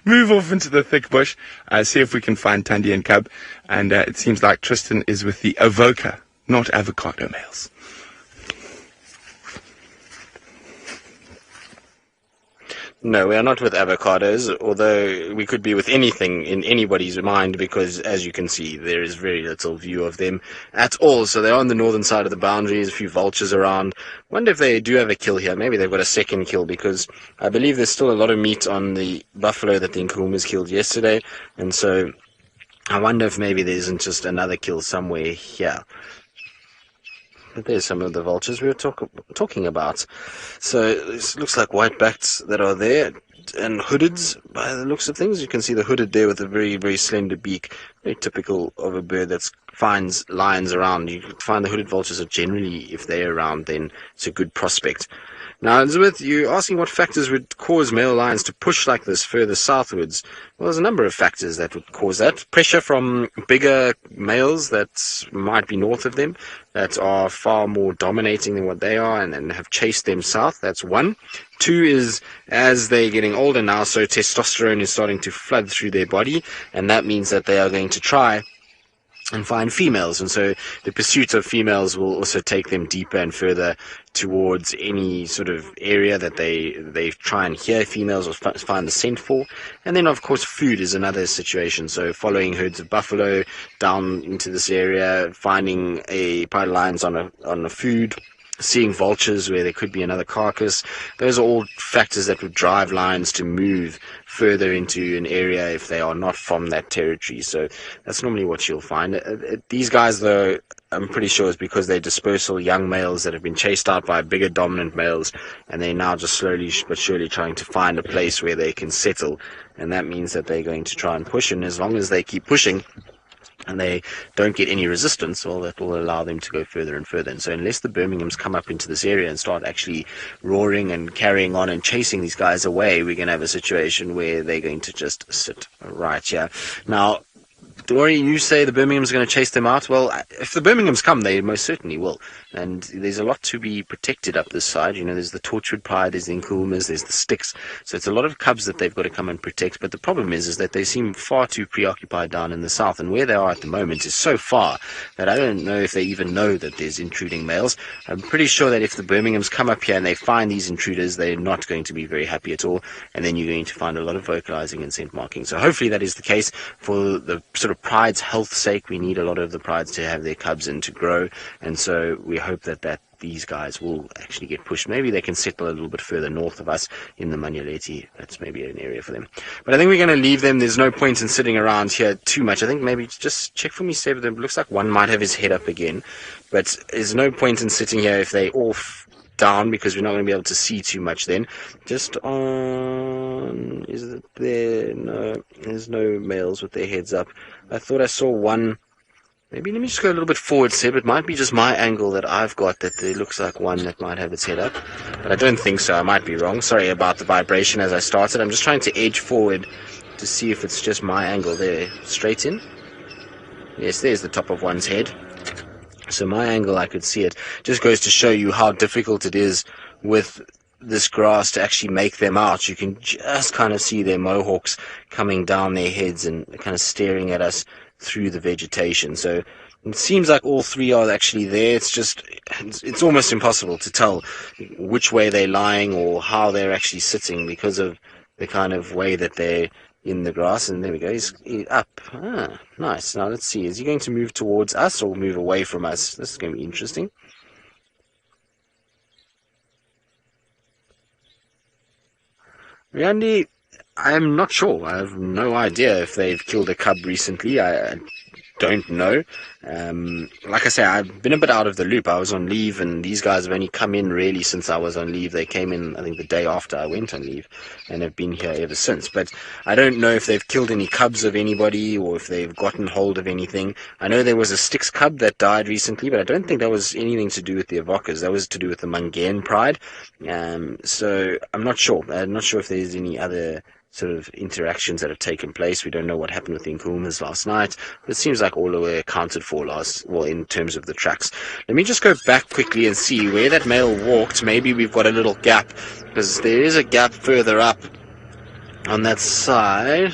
move off into the thick bush, see if we can find Tandy and cub. And it seems like Tristan is with the avoca, not avocado males. No, we are not with avocados, although we could be with anything in anybody's mind, because as you can see, there is very little view of them at all. So they're on the northern side of the boundaries, a few vultures around. Wonder if they do have a kill here. Maybe they've got a second kill, because I believe there's still a lot of meat on the buffalo that the Nkuhumas killed yesterday, and so I wonder if maybe there isn't just another kill somewhere here. But there's some of the vultures we were talking about. So this looks like white-backs that are there, and hoodeds by the looks of things. You can see the hooded there with a very, very slender beak, very typical of a bird that finds lions around. You find the hooded vultures are generally, if they're around, then it's a good prospect. Now, Elizabeth, you're asking what factors would cause male lions to push like this further southwards. Well, there's a number of factors that would cause that. Pressure from bigger males that might be north of them, that are far more dominating than what they are and have chased them south. That's one. Two is, as they're getting older now, so testosterone is starting to flood through their body, and that means that they are going to try and find females, and so the pursuit of females will also take them deeper and further towards any sort of area that they try and hear females or find the scent for. And then of course food is another situation, so following herds of buffalo down into this area, finding a pride of lions on a food, seeing vultures where there could be another carcass. Those are all factors that would drive lions to move further into an area if they are not from that territory. So that's normally what you'll find. These guys, though, I'm pretty sure it's because they're dispersal young males that have been chased out by bigger dominant males, and they're now just slowly but surely trying to find a place where they can settle, and that means that they're going to try and push, and as long as they keep pushing and they don't get any resistance, well, that will allow them to go further and further. And so unless the Birminghams come up into this area and start actually roaring and carrying on and chasing these guys away, we're going to have a situation where they're going to just sit right here. Now, Dory, you say the Birminghams are going to chase them out. Well, if the Birminghams come, they most certainly will. And there's a lot to be protected up this side. You know, there's the Torchwood Pride, there's the Nkuhumas, there's the Sticks. So it's a lot of cubs that they've got to come and protect. But the problem is that they seem far too preoccupied down in the south. And where they are at the moment is so far that I don't know if they even know that there's intruding males. I'm pretty sure that if the Birminghams come up here and they find these intruders, they're not going to be very happy at all. And then you're going to find a lot of vocalizing and scent marking. So hopefully that is the case. For the sort of pride's health's sake, we need a lot of the prides to have their cubs and to grow. And so we hope that these guys will actually get pushed. Maybe they can settle a little bit further north of us in the Manyaleti. That's maybe an area for them. But I think we're going to leave them. There's no point in sitting around here too much. I think maybe just check for me, Sabi. It looks like one might have his head up again. But there's no point in sitting here if they're off down, because we're not going to be able to see too much then. Just on... is it there? No, there's no males with their heads up. I thought I saw one. Maybe let me just go a little bit forward, Seb. It might be just my angle that I've got that there looks like one that might have its head up. But I don't think so. I might be wrong. Sorry about the vibration as I started. I'm just trying to edge forward to see if it's just my angle there. Straight in. Yes, there's the top of one's head. So my angle, I could see it. Just goes to show you how difficult it is with this grass to actually make them out. You can just kind of see their mohawks coming down their heads and kind of staring at us through the vegetation. So it seems like all three are actually there. It's almost impossible to tell which way they're lying or how they're actually sitting because of the kind of way that they're in the grass. And there we go, he's up. Nice. Now let's see, is he going to move towards us or move away from us? This is going to be interesting. Randy, I'm not sure. I have no idea if they've killed a cub recently. I don't know. Like I say, I've been a bit out of the loop. I was on leave, and these guys have only come in really since I was on leave. They came in, I think, the day after I went on leave, and have been here ever since. But I don't know if they've killed any cubs of anybody or if they've gotten hold of anything. I know there was a Sticks cub that died recently, but I don't think that was anything to do with the Avocas. That was to do with the Mangaean Pride. So I'm not sure. I'm not sure if there's any other sort of interactions that have taken place. We don't know what happened with the Nkuhumas last night, but it seems like all were accounted for in terms of the tracks. Let me just go back quickly and see where that male walked. Maybe we've got a little gap, because there is a gap further up on that side.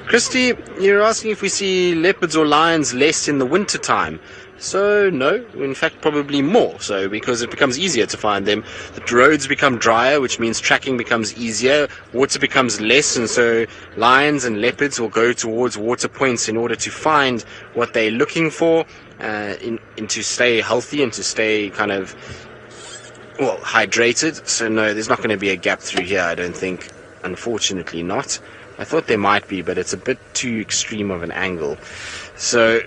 Christy, you're asking if we see leopards or lions less in the winter time. So, no, in fact, probably more. So, because it becomes easier to find them. The roads become drier, which means tracking becomes easier. Water becomes less, and so lions and leopards will go towards water points in order to find what they're looking for, and to stay healthy and to stay kind of, well, hydrated. So, no, there's not going to be a gap through here, I don't think. Unfortunately not. I thought there might be, but it's a bit too extreme of an angle. So,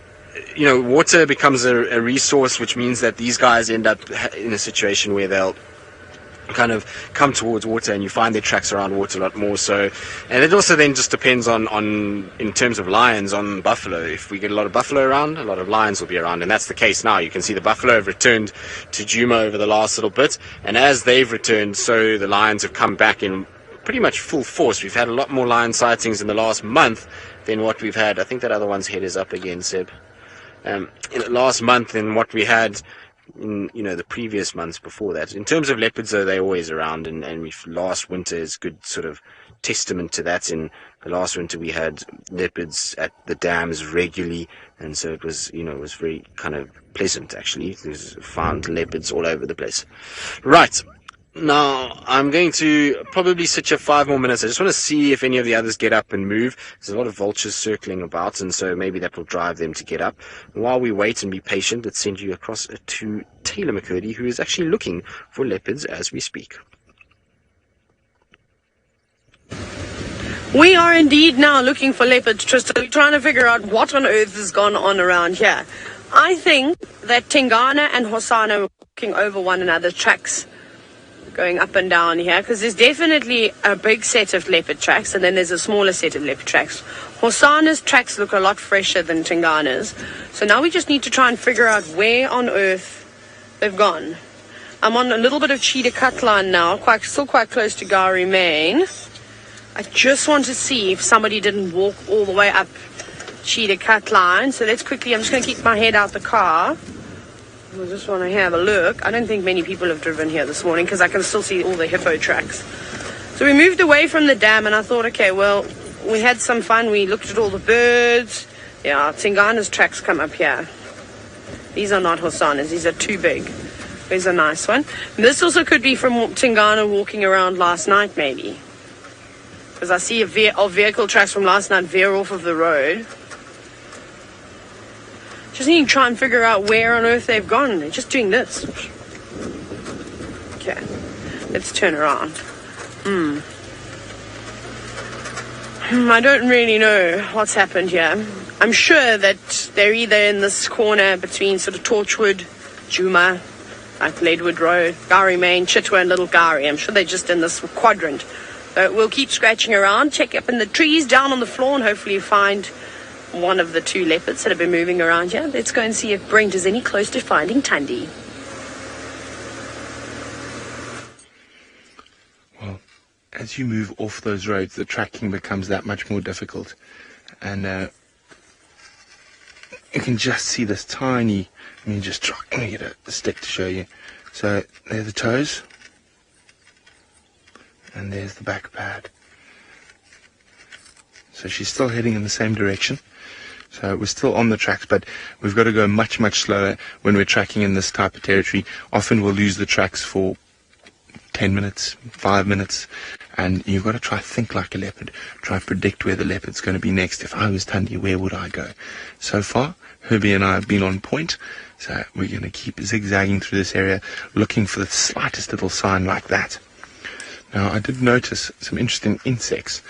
water becomes a resource, which means that these guys end up in a situation where they'll kind of come towards water, and you find their tracks around water a lot more. So, and it also then just depends on in terms of lions, on buffalo. If we get a lot of buffalo around, a lot of lions will be around, and that's the case now. You can see the buffalo have returned to Djuma over the last little bit, and as they've returned, so the lions have come back in pretty much full force. We've had a lot more lion sightings in the last month than what we've had. I think that other one's head is up again, Seb. In the last month than what we had in the previous months before that. In terms of leopards, though, they're always around, and last winter is good sort of testament to that. In the last winter, we had leopards at the dams regularly, and so it was very kind of pleasant, actually. There's found leopards all over the place. Right. Now, I'm going to probably sit here 5 more minutes. I just want to see if any of the others get up and move. There's a lot of vultures circling about, and so maybe that will drive them to get up. While we wait and be patient, let's send you across to Taylor McCurdy, who is actually looking for leopards as we speak. We are indeed now looking for leopards, Tristan. We're trying to figure out what on earth has gone on around here. I think that Tingana and Hosana were walking over one another's tracks, going up and down here, because there's definitely a big set of leopard tracks, and then there's a smaller set of leopard tracks. Hosana's tracks look a lot fresher than Tingana's, so now we just need to try and figure out where on earth they've gone. I'm on a little bit of Cheetah Cut line now, still quite close to Gari Main. I just want to see if somebody didn't walk all the way up Cheetah Cut line, so let's quickly, I'm just going to keep my head out the car. I just want to have a look. I don't think many people have driven here this morning because I can still see all the hippo tracks. So we moved away from the dam, and I thought, okay, well, we had some fun. We looked at all the birds. Yeah, Tingana's tracks come up here. These are not Hosana's. These are too big. There's a nice one. And this also could be from Tingana walking around last night, maybe. Because I see vehicle tracks from last night veer off of the road. Just need to try and figure out where on earth they've gone. They're just doing this. Okay, let's turn around. I don't really know what's happened here. I'm sure that they're either in this corner between sort of Torchwood, Djuma, like Leadwood Road, Gari Main, Chitwa and Little Gari. I'm sure they're just in this quadrant. So we'll keep scratching around, check up in the trees, down on the floor, and hopefully find one of the 2 leopards that have been moving around here. Let's go and see if Brent is any close to finding Tandy. Well, as you move off those roads, the tracking becomes that much more difficult. And you can just see this tiny, let me get a stick to show you. So there's the toes, and there's the back pad. So she's still heading in the same direction. So we're still on the tracks, but we've got to go much, much slower when we're tracking in this type of territory. Often we'll lose the tracks for 10 minutes, 5 minutes, and you've got to try think like a leopard. Try predict where the leopard's going to be next. If I was Tandy, where would I go? So far, Herbie and I have been on point, so we're going to keep zigzagging through this area, looking for the slightest little sign like that. Now, I did notice some interesting insects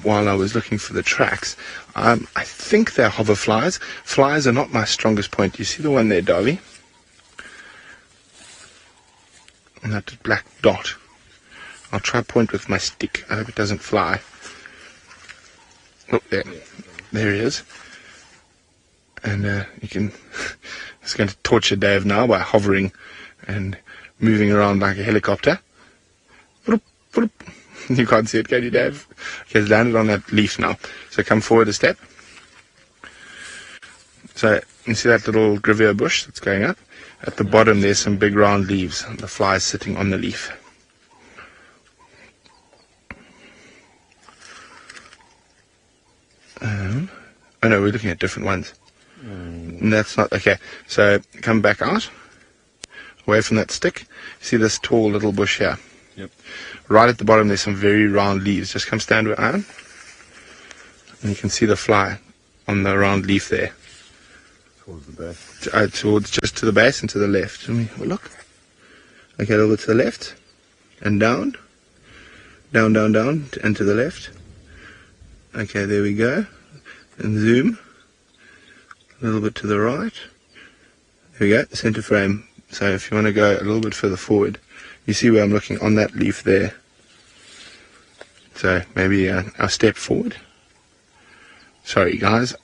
while I was looking for the tracks. I think they're hoverflies. Flies are not my strongest point. You see the one there, Darby? And that black dot. I'll try point with my stick. I hope it doesn't fly. Oh, there. There he is. And you can... It's going to torture Dave now by hovering and moving around like a helicopter. You can't see it, can you, Dave? Okay, it's landed on that leaf now. So come forward a step. So you see that little gravier bush that's going up? At the bottom there's some big round leaves. The fly is sitting on the leaf. Oh no, we're looking at different ones. That's not okay. So come back out, away from that stick. See this tall little bush here? Yep. Right at the bottom there's some very round leaves. Just come stand where I am, and you can see the fly on the round leaf there. Towards the base. Towards just to the base and to the left. Let me have a look. Okay, a little bit to the left and down, down, down, down, and to the left. Okay, there we go. And zoom. A little bit to the right. There we go, center frame. So if you want to go a little bit further forward, you see where I'm looking on that leaf there. So maybe a step forward. Sorry guys,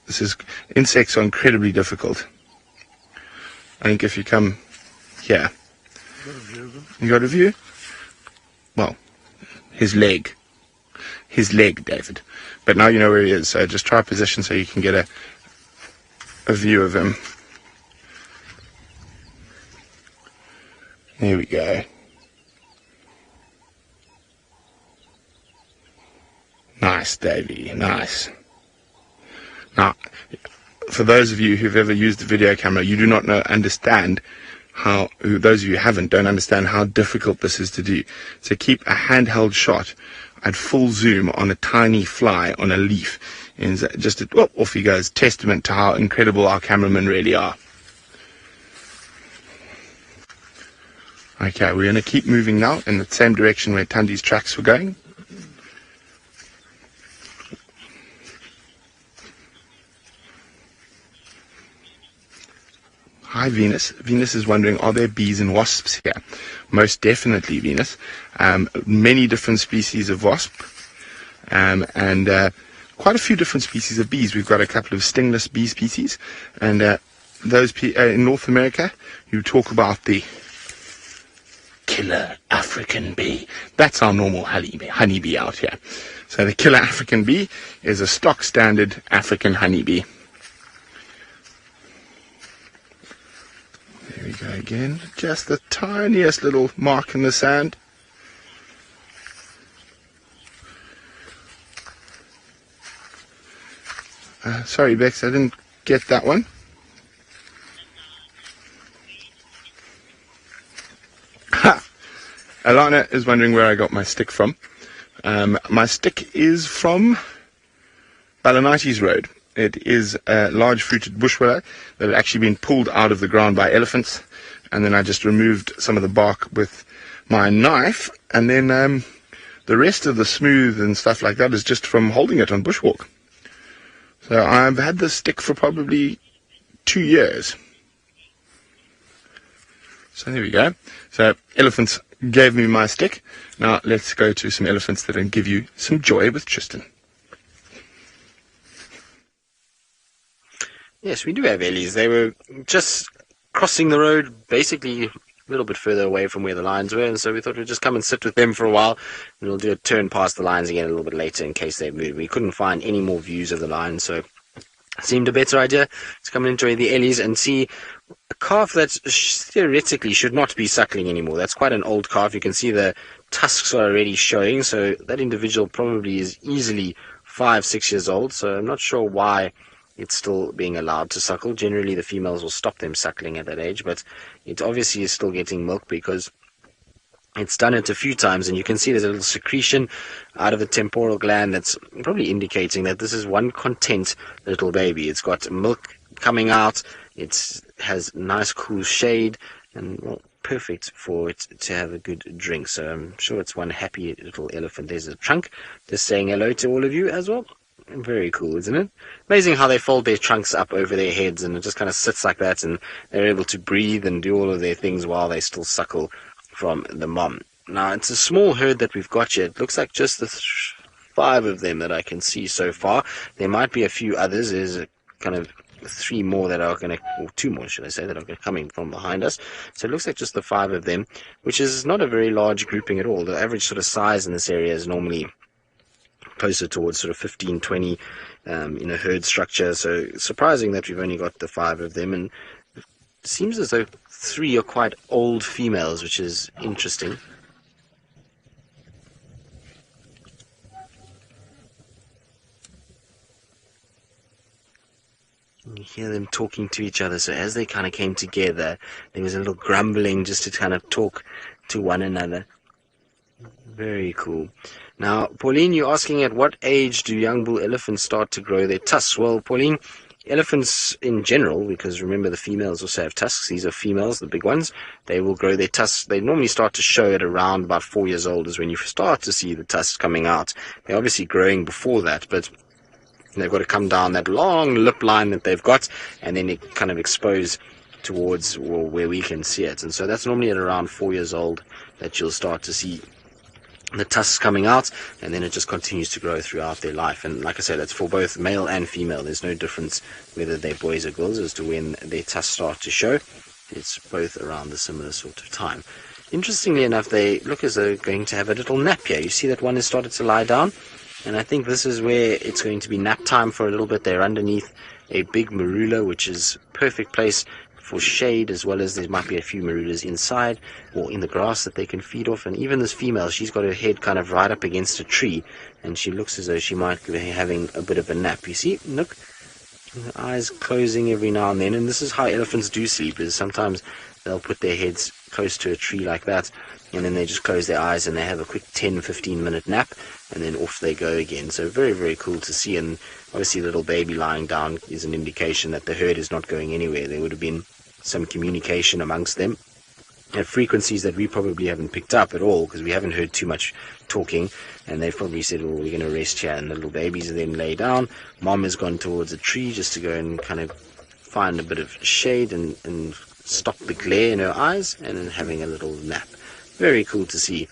insects are incredibly difficult. I think if you come here, you got a view? Well, his leg, David. But now you know where he is, so just try position so you can get a view of him. There we go. Nice, Davey, nice. Now, for those of you who've ever used a video camera, you do not understand how, those of you who haven't, don't understand how difficult this is to do. To keep a handheld shot at full zoom on a tiny fly on a leaf is just, off he goes, testament to how incredible our cameramen really are. Okay, we're going to keep moving now in the same direction where Tandy's tracks were going. Hi Venus. Venus is wondering, are there bees and wasps here? Most definitely, Venus. Many different species of wasp, and quite a few different species of bees. We've got a couple of stingless bee species, and those in North America, you talk about the killer African bee. That's our normal honeybee out here. So the killer African bee is a stock standard African honeybee. There we go again, just the tiniest little mark in the sand. Sorry Bex, I didn't get that one. Ha! Alana is wondering where I got my stick from. My stick is from Balanites Road. It is a large fruited bush willow that had actually been pulled out of the ground by elephants, and then I just removed some of the bark with my knife, and then the rest of the smooth and stuff like that is just from holding it on bushwalk. So I've had this stick for probably 2 years. So there we go. So elephants gave me my stick. Now let's go to some elephants that can give you some joy with Tristan. Yes, we do have ellies. They were just crossing the road, basically a little bit further away from where the lions were, and so we thought we'd just come and sit with them for a while, and we'll do a turn past the lions again a little bit later in case they move. We couldn't find any more views of the lions, so it seemed a better idea to come and enjoy the ellies and see a calf that theoretically should not be suckling anymore. That's quite an old calf. You can see the tusks are already showing, so that individual probably is easily 5-6 years old, so I'm not sure why it's still being allowed to suckle. Generally, the females will stop them suckling at that age, but it obviously is still getting milk because it's done it a few times, and you can see there's a little secretion out of the temporal gland that's probably indicating that this is one content little baby. It's got milk coming out, it has nice cool shade, and well, perfect for it to have a good drink. So I'm sure it's one happy little elephant. There's a trunk just saying hello to all of you as well. Very cool, isn't it? Amazing how they fold their trunks up over their heads and it just kind of sits like that, and they're able to breathe and do all of their things while they still suckle from the mom. Now, it's a small herd that we've got here. It looks like just the 5 of them that I can see so far. There might be a few others. There's a kind of 3 more that are going to, or 2 more should I say, that are coming from behind us. So it looks like just the 5 of them, which is not a very large grouping at all. The average sort of size in this area is normally closer towards sort of 15, 20 in a herd structure. So surprising that we've only got the 5 of them, and it seems as though 3 are quite old females, which is interesting. You hear them talking to each other. So as they kind of came together, there was a little grumbling just to kind of talk to one another. Very cool. Now, Pauline, you're asking at what age do young bull elephants start to grow their tusks? Well, Pauline, elephants in general, because remember the females also have tusks. These are females, the big ones. They will grow their tusks. They normally start to show at around about 4 years old is when you start to see the tusks coming out. They're obviously growing before that, but they've got to come down that long lip line that they've got, and then it kind of expose towards where we can see it. And so that's normally at around 4 years old that you'll start to see the tusks coming out, and then it just continues to grow throughout their life. And like I said, that's for both male and female. There's no difference whether they're boys or girls as to when their tusks start to show. It's both around the similar sort of time. Interestingly enough, they look as though they're going to have a little nap here. You see that one has started to lie down, and I think this is where it's going to be nap time for a little bit. They're underneath a big marula, which is perfect place for shade, as well as there might be a few marulas inside or in the grass that they can feed off. And even this female, she's got her head kind of right up against a tree, and she looks as though she might be having a bit of a nap. You see, look, her eyes closing every now and then. And this is how elephants do sleep, is sometimes they'll put their heads close to a tree like that, and then they just close their eyes and they have a quick 10-15 minute nap, and then off they go again. So very, very cool to see. And obviously the little baby lying down is an indication that the herd is not going anywhere. There would have been some communication amongst them at frequencies that we probably haven't picked up at all, because we haven't heard too much talking, and they've probably said, well, we're going to rest here, and the little babies then lay down. Mom has gone towards a tree just to go and kind of find a bit of shade and stop the glare in her eyes, and then having a little nap. Very cool to see.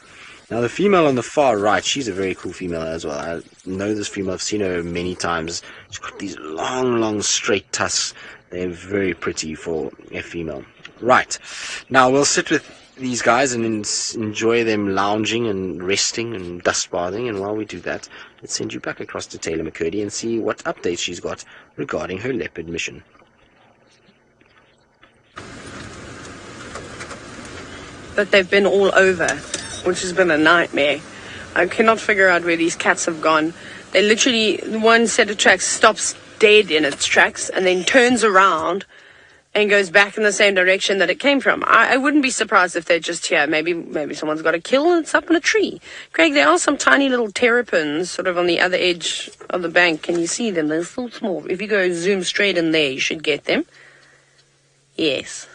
Now the female on the far right, she's a very cool female as well. I know this female, I've seen her many times. She's got these long, long straight tusks. They're very pretty for a female. Right, now we'll sit with these guys and enjoy them lounging and resting and dust bathing. And while we do that, let's send you back across to Taylor McCurdy and see what updates she's got regarding her leopard mission. But they've been all over, which has been a nightmare. I cannot figure out where these cats have gone. They literally, one set of tracks stops dead in its tracks and then turns around and goes back in the same direction that it came from. I wouldn't be surprised if they're just here. Maybe someone's got a kill and it's up in a tree. Craig, there are some tiny little terrapins sort of on the other edge of the bank. Can you see them? They're so small. If you go zoom straight in there, you should get them. Yes.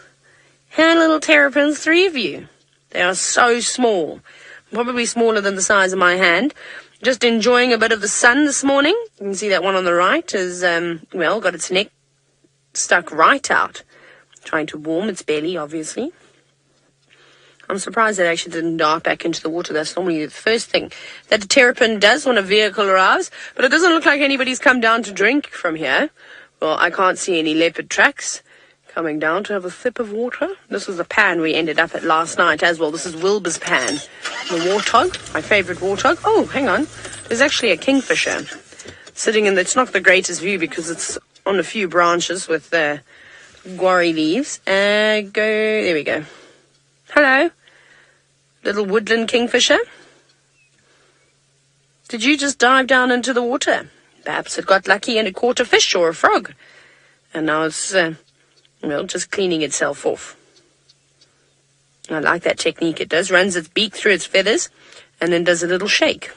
Hello, little terrapins, 3 of you. They are so small, probably smaller than the size of my hand. Just enjoying a bit of the sun this morning. You can see that one on the right has, got its neck stuck right out, trying to warm its belly, obviously. I'm surprised it actually didn't dive back into the water. That's normally the first thing that a terrapin does when a vehicle arrives, but it doesn't look like anybody's come down to drink from here. Well, I can't see any leopard tracks coming down to have a sip of water. This was the pan we ended up at last night as well. This is Wilbur's pan. The warthog, my favourite warthog. Oh, hang on. There's actually a kingfisher sitting in it's not the greatest view because it's on a few branches with the guarri leaves. There we go. Hello. Little woodland kingfisher. Did you just dive down into the water? Perhaps it got lucky and it caught a fish or a frog. And now it's just cleaning itself off. I like that technique. It does. Runs its beak through its feathers and then does a little shake.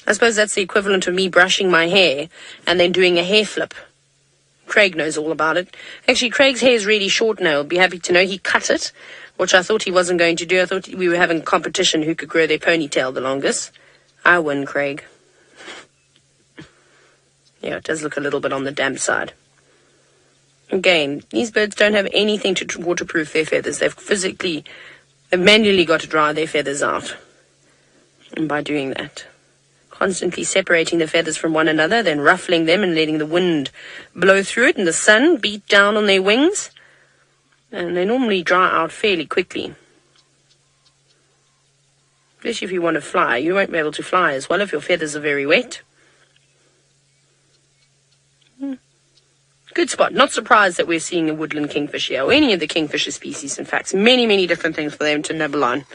I suppose that's the equivalent of me brushing my hair and then doing a hair flip. Craig knows all about it. Actually, Craig's hair is really short now. I'll be happy to know he cut it, which I thought he wasn't going to do. I thought we were having a competition who could grow their ponytail the longest. I win, Craig. Yeah, it does look a little bit on the damp side. Again, these birds don't have anything to waterproof their feathers. They've manually got to dry their feathers out. And by doing that, constantly separating the feathers from one another, then ruffling them and letting the wind blow through it and the sun beat down on their wings. And they normally dry out fairly quickly. Especially if you want to fly. You won't be able to fly as well if your feathers are very wet. Good spot. Not surprised that we're seeing a woodland kingfish here, or any of the kingfisher species, in fact. Many, many different things for them to nibble on.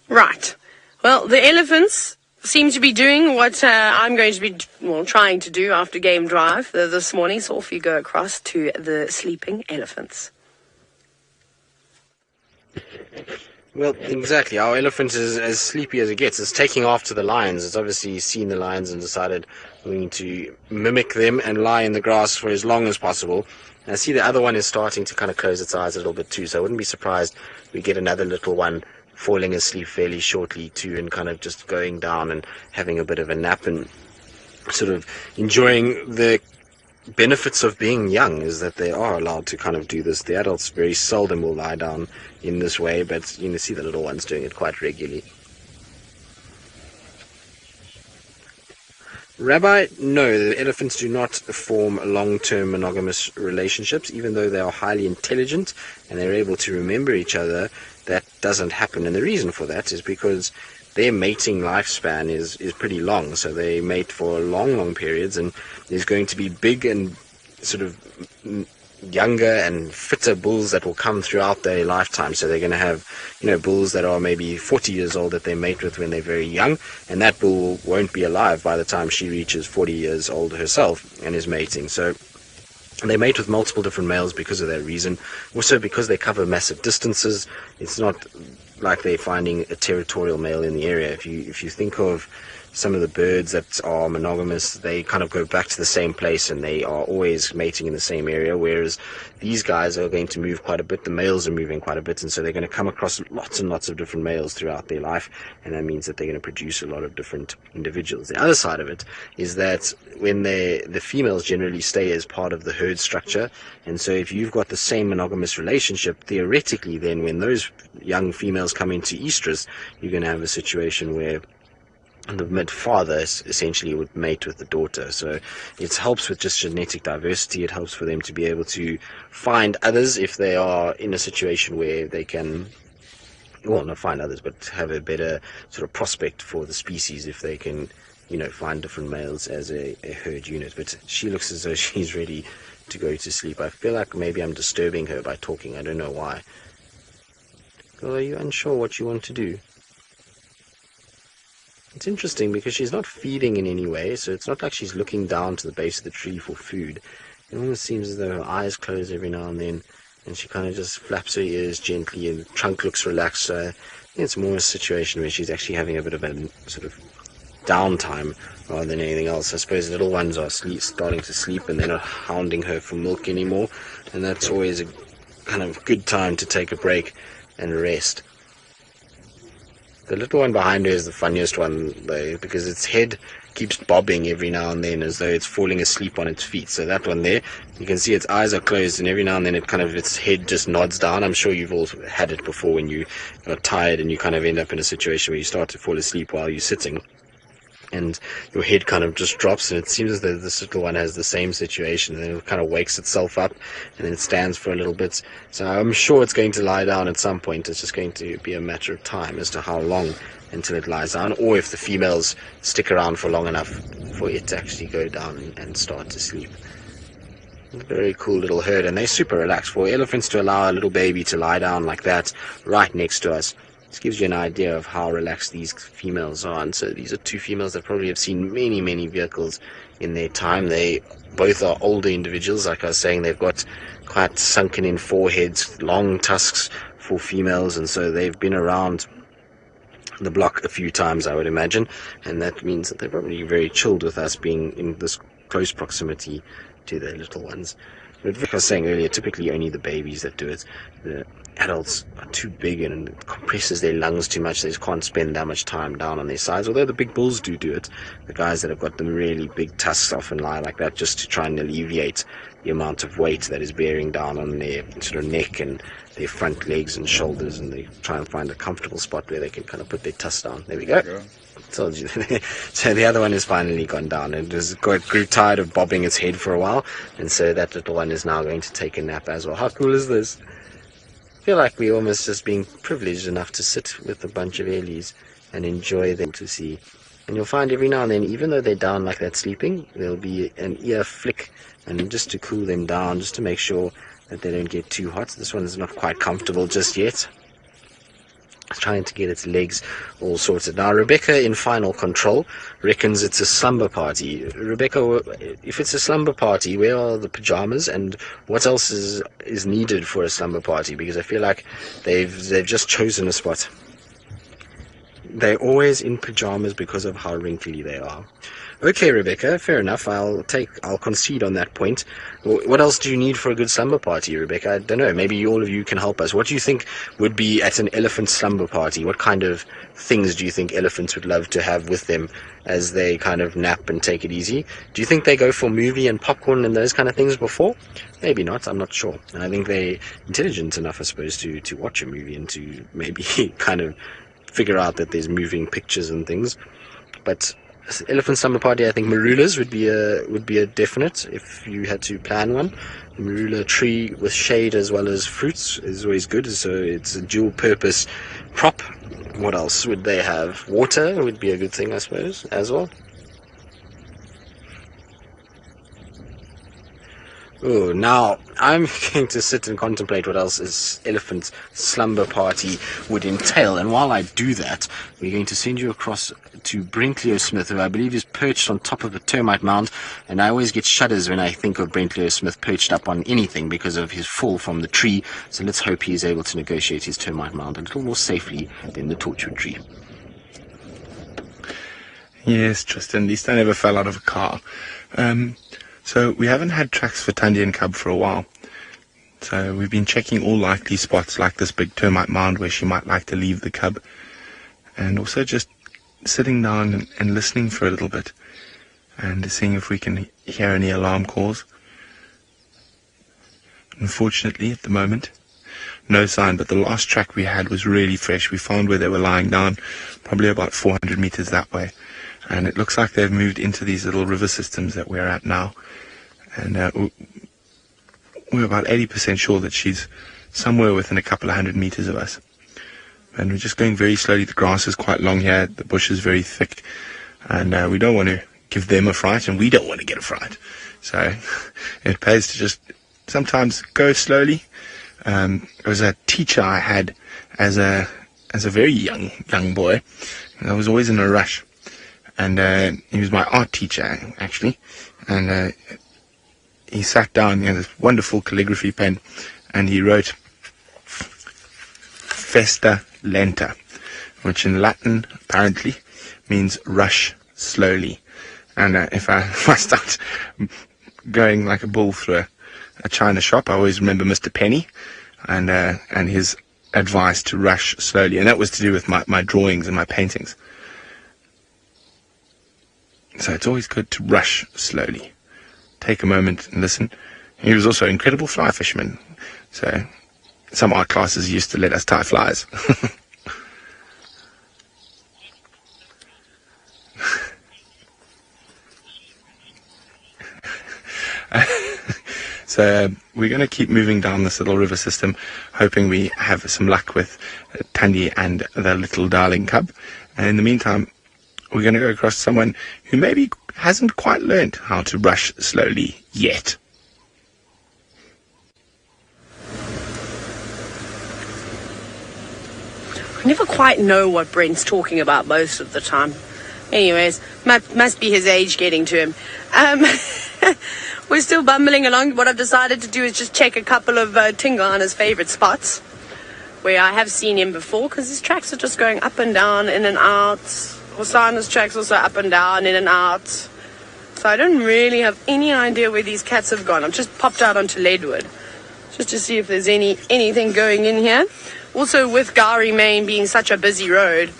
Right. Well, the elephants seem to be doing what I'm going to be, trying to do after game drive this morning. So off you go across to the sleeping elephants. Well, exactly. Our elephant is as sleepy as it gets. It's taking after the lions. It's obviously seen the lions and decided we need to mimic them and lie in the grass for as long as possible. And I see the other one is starting to kind of close its eyes a little bit too, so I wouldn't be surprised if we get another little one falling asleep fairly shortly too, and kind of just going down and having a bit of a nap and sort of enjoying the benefits of being young, is that they are allowed to kind of do this. The adults very seldom will lie down in this way, but you can see the little ones doing it quite regularly. Rabbi, no, the elephants do not form long-term monogamous relationships, even though they are highly intelligent and they're able to remember each other. That doesn't happen, and the reason for that is because their mating lifespan is pretty long, so they mate for long periods, and there's going to be big and sort of younger and fitter bulls that will come throughout their lifetime. So they're going to have, bulls that are maybe 40 years old that they mate with when they're very young, and that bull won't be alive by the time she reaches 40 years old herself and is mating. So they mate with multiple different males because of that reason. Also because they cover massive distances. It's not like they're finding a territorial male in the area. If you think of some of the birds that are monogamous, they kind of go back to the same place and they are always mating in the same area, whereas these guys are going to move quite a bit. The males are moving quite a bit, and so they're going to come across lots and lots of different males throughout their life, and that means that they're going to produce a lot of different individuals. The other side of it is that when the females generally stay as part of the herd structure, and so if you've got the same monogamous relationship, theoretically then when those young females come into estrus, you're going to have a situation where the mid-father essentially would mate with the daughter. So it helps with just genetic diversity. It helps for them to be able to find others if they are in a situation where they can, well, not find others, but have a better sort of prospect for the species if they can, find different males as a herd unit. But she looks as though she's ready to go to sleep. I feel like maybe I'm disturbing her by talking. I don't know why. Girl, are you unsure what you want to do? It's interesting because she's not feeding in any way, so it's not like she's looking down to the base of the tree for food. It almost seems as though her eyes close every now and then, and she kind of just flaps her ears gently, and the trunk looks relaxed. So I think it's more a situation where she's actually having a bit of a sort of downtime rather than anything else. I suppose little ones are starting to sleep and they're not hounding her for milk anymore, and that's always a kind of good time to take a break and rest. The little one behind her is the funniest one, though, because its head keeps bobbing every now and then as though it's falling asleep on its feet. So that one there, you can see its eyes are closed, and every now and then its head just nods down. I'm sure you've all had it before when you are tired and you kind of end up in a situation where you start to fall asleep while you're sitting, and your head kind of just drops, and it seems as though this little one has the same situation, and then it kind of wakes itself up and then it stands for a little bit. So I'm sure it's going to lie down at some point. It's just going to be a matter of time as to how long until it lies down, or if the females stick around for long enough for it to actually go down and start to sleep. A very cool little herd, and they're super relaxed. For elephants to allow a little baby to lie down like that right next to us, this gives you an idea of how relaxed these females are. And so these are two females that probably have seen many vehicles in their time. They both are older individuals. Like I was saying, they've got quite sunken in foreheads, long tusks for females, and so they've been around the block a few times, I would imagine, and that means that they're probably very chilled with us being in this close proximity to their little ones. But like I was saying earlier, typically only the babies that do it. The adults are too big and it compresses their lungs too much. They just can't spend that much time down on their sides, although the big bulls do it. The guys that have got the really big tusks often lie like that just to try and alleviate the amount of weight that is bearing down on their sort of neck and their front legs and shoulders, and they try and find a comfortable spot where they can kind of put their tusks down. There we go. Yeah. Told you. So the other one has finally gone down. It grew tired of bobbing its head for a while, and so that little one is now going to take a nap as well. How cool is this? I feel like we're almost just being privileged enough to sit with a bunch of Ellies and enjoy them to see. And you'll find every now and then, even though they're down like that sleeping, there'll be an ear flick, and just to cool them down, just to make sure that they don't get too hot. This one's not quite comfortable just yet. It's trying to get its legs all sorted. Now, Rebecca, in final control, reckons it's a slumber party. Rebecca, if it's a slumber party, where are the pajamas, and what else is needed for a slumber party? Because I feel like they've just chosen a spot. They're always in pajamas because of how wrinkly they are. Okay, Rebecca, fair enough. I'll concede on that point. What else do you need for a good slumber party, Rebecca? I don't know. Maybe all of you can help us. What do you think would be at an elephant slumber party? What kind of things do you think elephants would love to have with them as they kind of nap and take it easy? Do you think they go for movie and popcorn and those kind of things before? Maybe not. I'm not sure. And I think they're intelligent enough, I suppose, to watch a movie and to maybe kind of figure out that there's moving pictures and things. But elephant slumber party, I think marulas would be a definite if you had to plan one. A marula tree with shade as well as fruits is always good, so it's a dual purpose prop. What else would they have? Water would be a good thing, I suppose, as well. Oh, now I'm going to sit and contemplate what else this elephant slumber party would entail. And while I do that, we're going to send you across to Brent Leo Smith, who I believe is perched on top of a termite mound. And I always get shudders when I think of Brent Leo Smith perched up on anything because of his fall from the tree. So let's hope he is able to negotiate his termite mound a little more safely than the torchwood tree. Yes, Tristan, at least I never fell out of a car. So we haven't had tracks for Tandy and Cub for a while. So we've been checking all likely spots like this big termite mound where she might like to leave the cub. And also just sitting down and listening for a little bit. And seeing if we can hear any alarm calls. Unfortunately, at the moment, no sign. But the last track we had was really fresh. We found where they were lying down, probably about 400 meters that way. And it looks like they've moved into these little river systems that we're at now. And we're about 80% sure that she's somewhere within a couple of 100 meters of us. And we're just going very slowly. The grass is quite long here. The bush is very thick. And we don't want to give them a fright, and we don't want to get a fright. So it pays to just sometimes go slowly. There was a teacher I had as a very young boy. And I was always in a rush. And he was my art teacher, actually. And he sat down, he had this wonderful calligraphy pen, and he wrote Festa Lenta, which in Latin, apparently, means rush slowly. And if I start going like a bull through a china shop, I always remember Mr. Penny and his advice to rush slowly. And that was to do with my drawings and my paintings. So it's always good to rush slowly. Take a moment and listen. He was also an incredible fly fisherman. So some art classes used to let us tie flies. So we're going to keep moving down this little river system, hoping we have some luck with Tandy and the little darling cub. And in the meantime, we're going to go across someone who maybe hasn't quite learned how to rush slowly yet. I never quite know what Brent's talking about most of the time. Anyways, must be his age getting to him. We're still bumbling along. What I've decided to do is just check a couple of Tingana's favourite spots where I have seen him before, because his tracks are just going up and down, in and out. Hosana's tracks also up and down, in and out. So I don't really have any idea where these cats have gone. I've just popped out onto Leadwood just to see if there's anything going in here. Also, with Gowrie Main being such a busy road,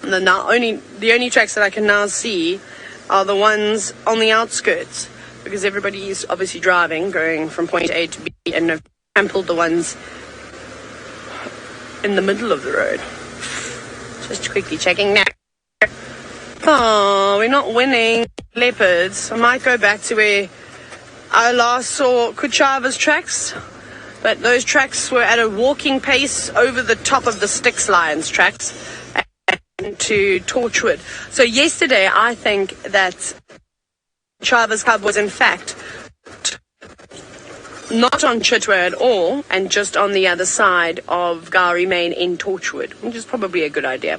the only tracks that I can now see are the ones on the outskirts, because everybody is obviously driving, going from point A to B, and I've trampled the ones in the middle of the road. Just quickly checking now. Oh, we're not winning leopards. I might go back to where I last saw Kuchava's tracks, but those tracks were at a walking pace over the top of the Styx Lions tracks, and to Torchwood. So yesterday, I think that Chitwa's cub was in fact not on Chitwa at all, and just on the other side of Gowrie Main in Torchwood, which is probably a good idea.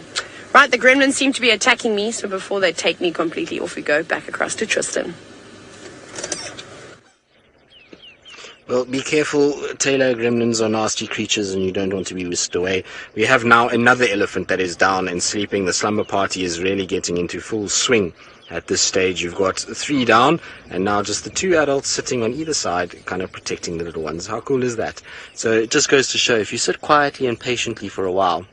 Right, the gremlins seem to be attacking me, so before they take me completely, off we go back across to Tristan. Well, be careful, Taylor. Gremlins are nasty creatures and you don't want to be whisked away. We have now another elephant that is down and sleeping. The slumber party is really getting into full swing at this stage. You've got 3 down and now just the 2 adults sitting on either side, kind of protecting the little ones. How cool is that? So it just goes to show, if you sit quietly and patiently for a while,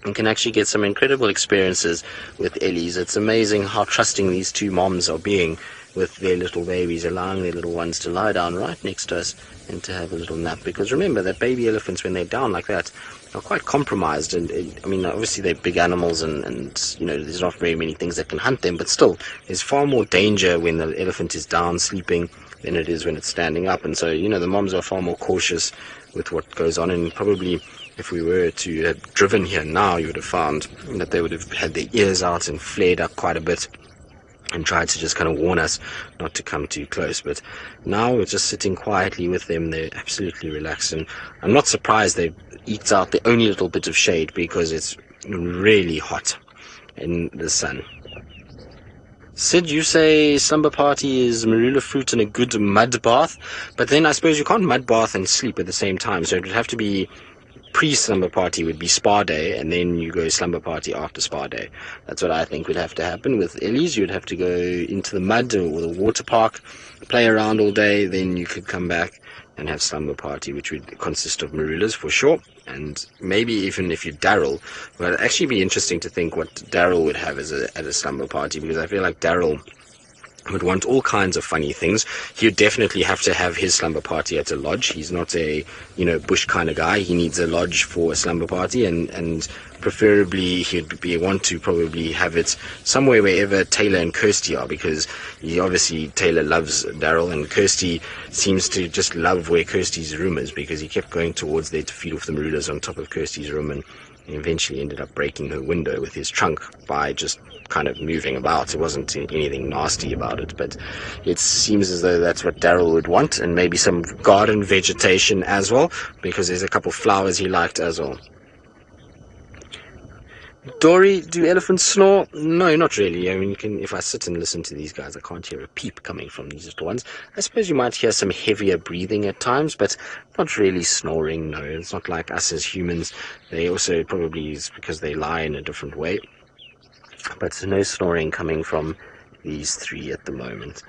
you can actually get some incredible experiences with Ellies. It's amazing how trusting these 2 moms are being with their little babies, allowing their little ones to lie down right next to us and to have a little nap. Because remember that baby elephants, when they're down like that, are quite compromised. And I mean, obviously they're big animals and you know, there's not very many things that can hunt them, but still, there's far more danger when the elephant is down sleeping than it is when it's standing up. And so, you know, the moms are far more cautious with what goes on. And probably if we were to have driven here now, you would have found that they would have had their ears out and flared up quite a bit and tried to just kind of warn us not to come too close. But now we're just sitting quietly with them. They're absolutely relaxed, and I'm not surprised they eked out the only little bit of shade because it's really hot in the sun. Sid, you say slumber party is marula fruit and a good mud bath, but then I suppose you can't mud bath and sleep at the same time, so it would have to be pre-slumber party would be spa day, and then you go slumber party after spa day. That's what I think would have to happen with Ellies. You'd have to go into the mud or the water park, play around all day, then you could come back and have slumber party, which would consist of marulas for sure, and maybe even if you Daryl. Well, it'd actually be interesting to think what Daryl would have as at a slumber party, because I feel like Daryl would want all kinds of funny things. He would definitely have to have his slumber party at a lodge. He's not a, you know, bush kind of guy. He needs a lodge for a slumber party, and preferably he'd want to probably have it somewhere wherever Taylor and Kirsty are, because Taylor loves Daryl, and Kirsty seems to just love where Kirsty's room is, because he kept going towards there to feed off the marulas on top of Kirsty's room, and eventually ended up breaking her window with his trunk by just kind of moving about. It wasn't anything nasty about it, but it seems as though that's what Daryl would want, and maybe some garden vegetation as well, because there's a couple flowers he liked as well. Dory, do elephants snore? No, not really. I mean, if I sit and listen to these guys, I can't hear a peep coming from these little ones. I suppose you might hear some heavier breathing at times, but not really snoring, no. It's not like us as humans. They also probably is because they lie in a different way. But no snoring coming from these 3 at the moment.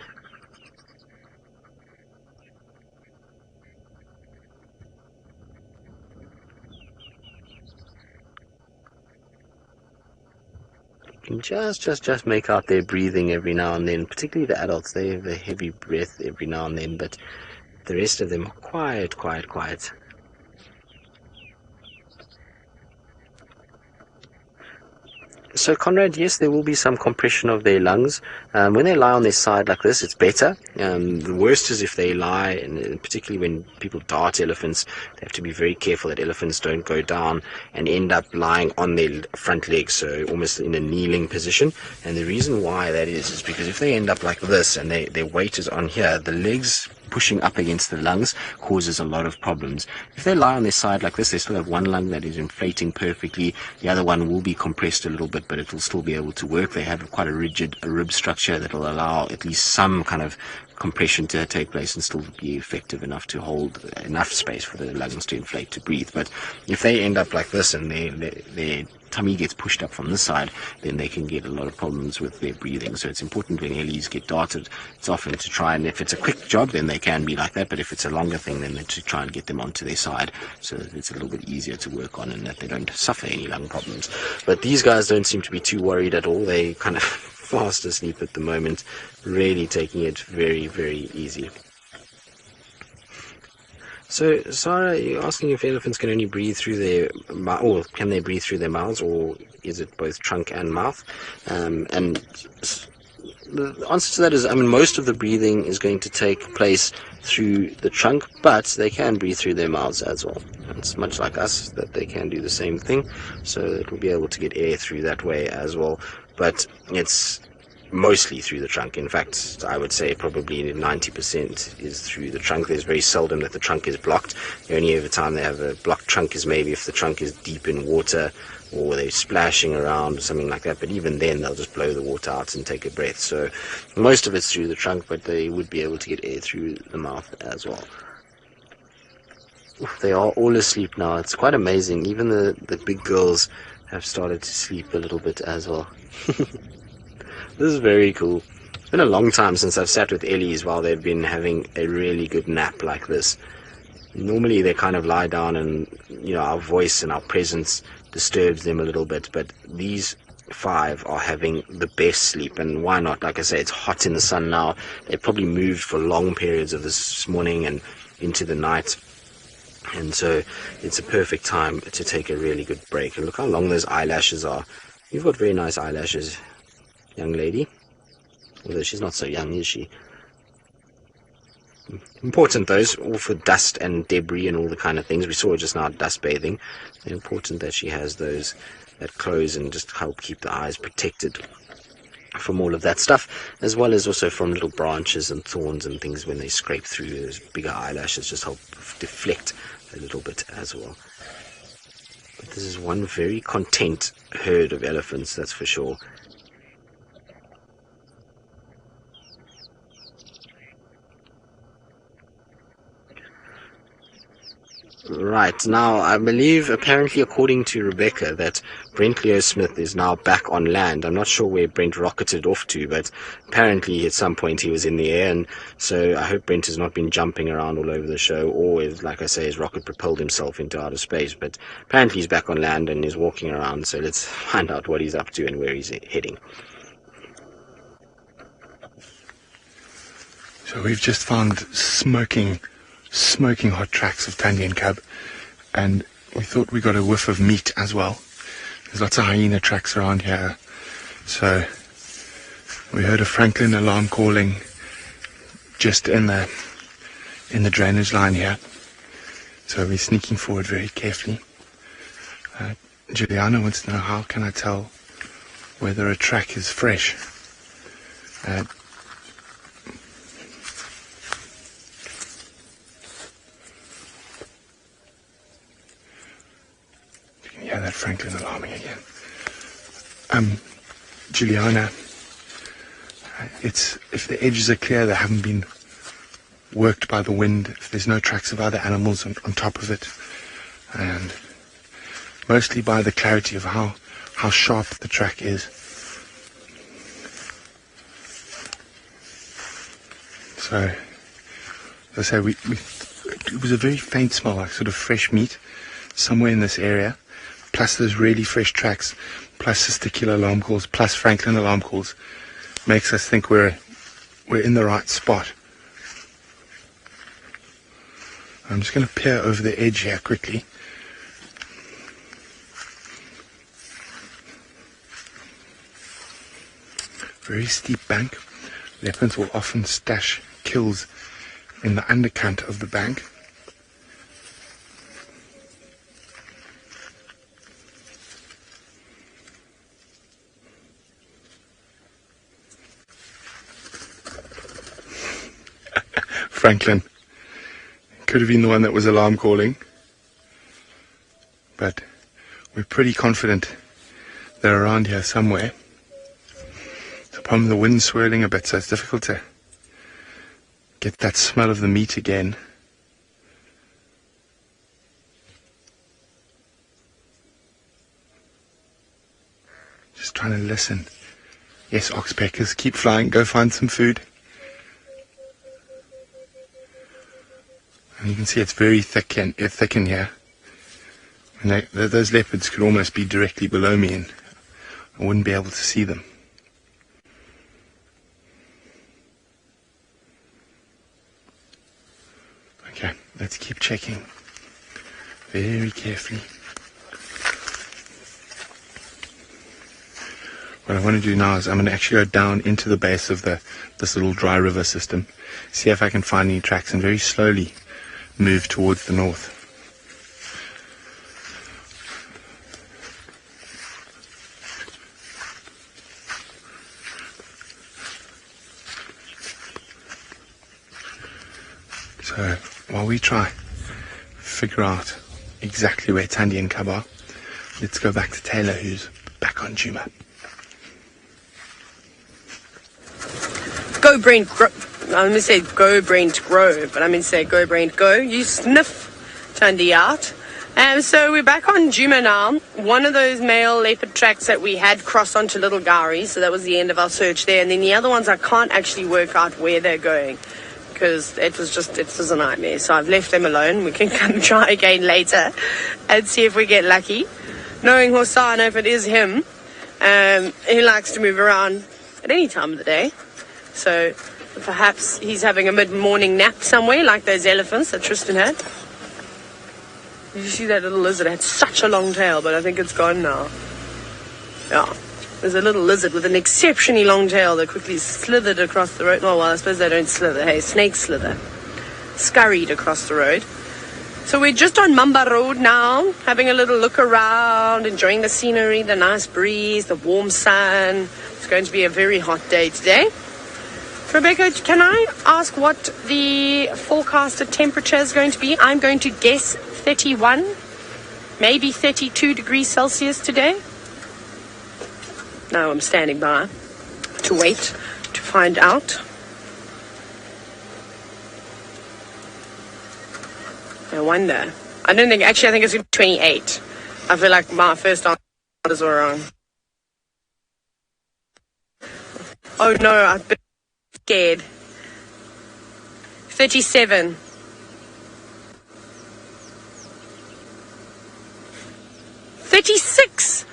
You can just make out their breathing every now and then, particularly the adults. They have a heavy breath every now and then, but the rest of them are quiet. So, Conrad, yes, there will be some compression of their lungs. When they lie on their side like this, it's better. The worst is if they lie, and particularly when people dart elephants, they have to be very careful that elephants don't go down and end up lying on their front legs, so almost in a kneeling position. And the reason why that is because if they end up like this and their weight is on here, the legs pushing up against the lungs causes a lot of problems. If they lie on their side like this, they still have one lung that is inflating perfectly. The other one will be compressed a little bit, but it will still be able to work. They have quite a rigid rib structure that will allow at least some kind of compression to take place and still be effective enough to hold enough space for the lungs to inflate to breathe. But if they end up like this and their tummy gets pushed up from this side, then they can get a lot of problems with their breathing. So it's important when Ellies get darted, it's often to try, and if it's a quick job, then they can be like that, but if it's a longer thing, then to try and get them onto their side so that it's a little bit easier to work on and that they don't suffer any lung problems. But these guys don't seem to be too worried at all. They kind of fast asleep at the moment, really taking it very, very easy. So, Sarah, you're asking if elephants can only breathe through their mouth, or can they breathe through their mouths, or is it both trunk and mouth? And the answer to that is, I mean, most of the breathing is going to take place through the trunk, but they can breathe through their mouths as well. It's much like us that they can do the same thing, so it will be able to get air through that way as well. But it's mostly through the trunk. In fact, I would say probably 90% is through the trunk. There's very seldom that the trunk is blocked. The only ever time they have a blocked trunk is maybe if the trunk is deep in water or they're splashing around or something like that. But even then, they'll just blow the water out and take a breath. So most of it's through the trunk, but they would be able to get air through the mouth as well. They are all asleep now. It's quite amazing. Even the big girls have started to sleep a little bit as well. This is very cool. It's been a long time since I've sat with Ellies while they've been having a really good nap like this. Normally they kind of lie down and, you know, our voice and our presence disturbs them a little bit, but these 5 are having the best sleep, and why not? Like I say, it's hot in the sun now. They probably moved for long periods of this morning and into the night, and so it's a perfect time to take a really good break. And look how long those eyelashes are. You've got very nice eyelashes, young lady. Although she's not so young, is she? Important those, all for dust and debris and all the kind of things. We saw her just now dust bathing. It's important that she has those that close and just help keep the eyes protected from all of that stuff, as well as also from little branches and thorns and things when they scrape through. Those bigger eyelashes just help deflect a little bit as well. But this is one very content herd of elephants, that's for sure. Right, now I believe, apparently according to Rebecca, that Brent Leo Smith is now back on land. I'm not sure where Brent rocketed off to, but apparently at some point he was in the air, and so I hope Brent has not been jumping around all over the show, or, like I say, his rocket propelled himself into outer space. But apparently he's back on land and is walking around, so let's find out what he's up to and where he's heading. So we've just found smoking hot tracks of Tandy and Cub, and we thought we got a whiff of meat as well. There's lots of hyena tracks around here, so we heard a Franklin alarm calling just in the drainage line here, so we're sneaking forward very carefully. Juliana wants to know, how can I tell whether a track is fresh? Yeah, that Franklin alarming again. Juliana, it's if the edges are clear, they haven't been worked by the wind, if there's no tracks of other animals on top of it, and mostly by the clarity of how sharp the track is. So, as I say, it was a very faint smell, like sort of fresh meat, somewhere in this area. Plus those really fresh tracks, plus testicular alarm calls, plus Franklin alarm calls, makes us think we're in the right spot. I'm just going to peer over the edge here quickly. Very steep bank. Leopards will often stash kills in the undercut of the bank. Franklin could have been the one that was alarm calling, but we're pretty confident they're around here somewhere. The problem, the wind's swirling a bit, so it's difficult to get that smell of the meat again. Just trying to listen. Yes, oxpeckers, keep flying, go find some food. And you can see it's very thick in here. And those leopards could almost be directly below me and I wouldn't be able to see them. Okay, let's keep checking very carefully. what I want to do now is I'm going to actually go down into the base of this little dry river system, see if I can find any tracks, and very slowly move towards the north. So while we try figure out exactly where Tandy and Cub are, let's go back to Taylor, who's back on Djuma. Go Brent, I'm going to say go Brent, grow, but I'm going to say go Brent, go. You sniff Tandy out. So we're back on Djuma now. One of those male leopard tracks that we had crossed onto Little Gowrie, so that was the end of our search there. And then the other ones I can't actually work out where they're going, because it was a nightmare. So I've left them alone. We can come try again later and see if we get lucky. Knowing Hosanna, if it is him, he likes to move around at any time of the day. So perhaps he's having a mid-morning nap somewhere, like those elephants that Tristan had. Did you see that little lizard? It had such a long tail, but I think it's gone now. Yeah. There's a little lizard with an exceptionally long tail that quickly slithered across the road. Oh, well, I suppose they don't slither. Hey, snakes slither. Scurried across the road. So we're just on Mamba Road now, having a little look around, enjoying the scenery, the nice breeze, the warm sun. It's going to be a very hot day today. Rebecca, can I ask what the forecasted temperature is going to be? I'm going to guess 31, maybe 32 degrees Celsius today. Now I'm standing by to wait to find out. I wonder. I think it's going to be 28. I feel like my first answers were wrong. Oh no, I've been scared. 37. 36.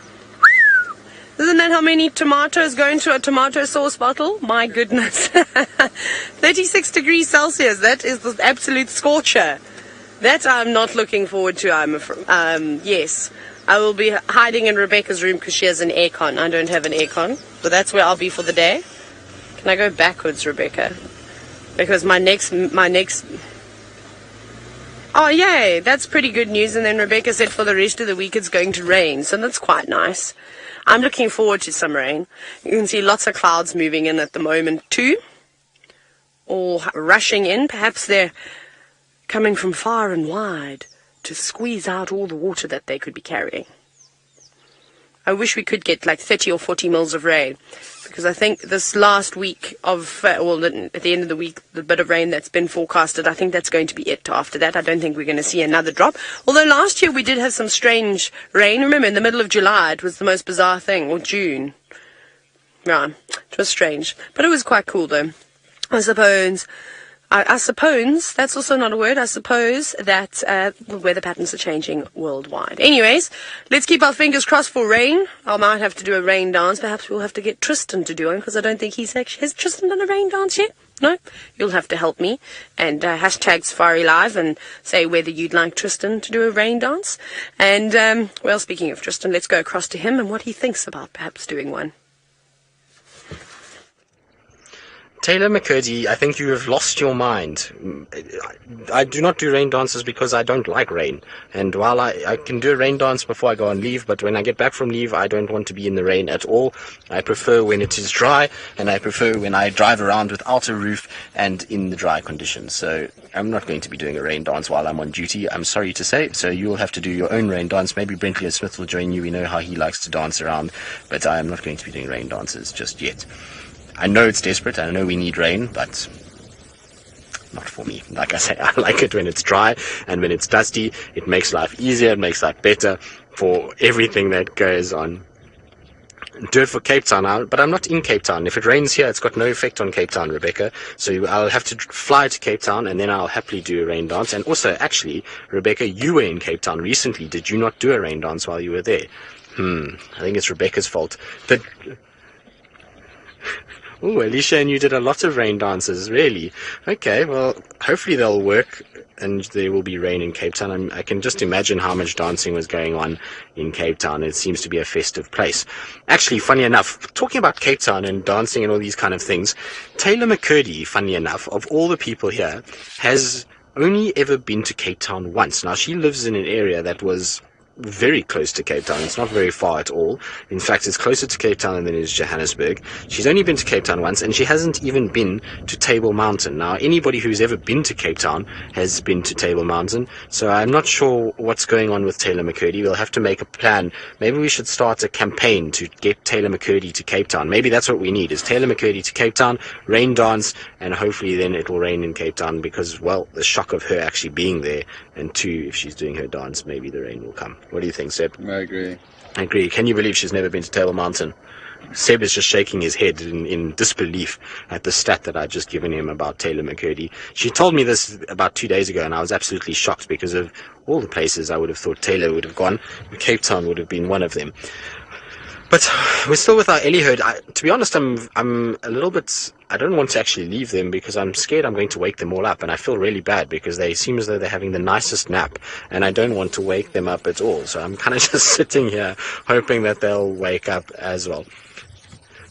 Isn't that how many tomatoes go into a tomato sauce bottle? My goodness. 36 degrees Celsius. That is the absolute scorcher. That I'm not looking forward to, I'm afraid. Yes. I will be hiding in Rebecca's room because she has an aircon. I don't have an aircon. But that's where I'll be for the day. Can I go backwards, Rebecca? Because my next... Oh, yay. That's pretty good news. And then Rebecca said for the rest of the week it's going to rain. So that's quite nice. I'm looking forward to some rain. You can see lots of clouds moving in at the moment too. All rushing in. Perhaps they're coming from far and wide to squeeze out all the water that they could be carrying. I wish we could get like 30 or 40 mils of rain, because I think this last week of, at the end of the week, the bit of rain that's been forecasted, I think that's going to be it. After that, I don't think we're going to see another drop. Although last year we did have some strange rain. Remember, in the middle of July, it was the most bizarre thing, or June. Yeah, it was strange. But it was quite cool, though. I suppose, that's also not a word, I suppose that the weather patterns are changing worldwide. Anyways, let's keep our fingers crossed for rain. I might have to do a rain dance. Perhaps we'll have to get Tristan to do one, because I don't think has Tristan done a rain dance yet? No? You'll have to help me and hashtag Safari Live and say whether you'd like Tristan to do a rain dance. And, well, speaking of Tristan, let's go across to him and what he thinks about perhaps doing one. Taylor McCurdy, I think you have lost your mind. I do not do rain dances because I don't like rain. And while I can do a rain dance before I go on leave, but when I get back from leave, I don't want to be in the rain at all. I prefer when it is dry, and I prefer when I drive around without a roof and in the dry conditions. So I'm not going to be doing a rain dance while I'm on duty, I'm sorry to say. So you will have to do your own rain dance. Maybe Brentley Smith will join you. We know how he likes to dance around, but I am not going to be doing rain dances just yet. I know it's desperate, I know we need rain, but not for me. Like I say, I like it when it's dry and when it's dusty. It makes life easier, it makes life better for everything that goes on. Do it for Cape Town, but I'm not in Cape Town. If it rains here, it's got no effect on Cape Town, Rebecca. So I'll have to fly to Cape Town, and then I'll happily do a rain dance. And also, actually, Rebecca, you were in Cape Town recently. Did you not do a rain dance while you were there? I think it's Rebecca's fault. Oh, Alicia and you did a lot of rain dances, really. Okay, well, hopefully they'll work and there will be rain in Cape Town. I can just imagine how much dancing was going on in Cape Town. It seems to be a festive place. Actually, funny enough, talking about Cape Town and dancing and all these kind of things, Taylor McCurdy, funny enough, of all the people here, has only ever been to Cape Town once. Now, she lives in an area that was very close to Cape Town. It's not very far at all. In fact, it's closer to Cape Town than it is Johannesburg. She's only been to Cape Town once, and she hasn't even been to Table Mountain. Now, anybody who's ever been to Cape Town has been to Table Mountain, so I'm not sure what's going on with Taylor McCurdy. We'll have to make a plan. Maybe we should start a campaign to get Taylor McCurdy to Cape Town. Maybe that's what we need, is Taylor McCurdy to Cape Town, rain dance, and hopefully then it will rain in Cape Town because, well, the shock of her actually being there, and two, if she's doing her dance, maybe the rain will come. What do you think, Seb? I agree. I agree. Can you believe she's never been to Table Mountain? Seb is just shaking his head in disbelief at the stat that I'd just given him about Taylor McCurdy. She told me this about 2 days ago, and I was absolutely shocked because of all the places I would have thought Taylor would have gone. Cape Town would have been one of them. But we're still with our Ellie herd. To be honest, I'm a little bit... I don't want to actually leave them because I'm scared I'm going to wake them all up, and I feel really bad because they seem as though they're having the nicest nap, and I don't want to wake them up at all. So I'm kind of just sitting here hoping that they'll wake up as well.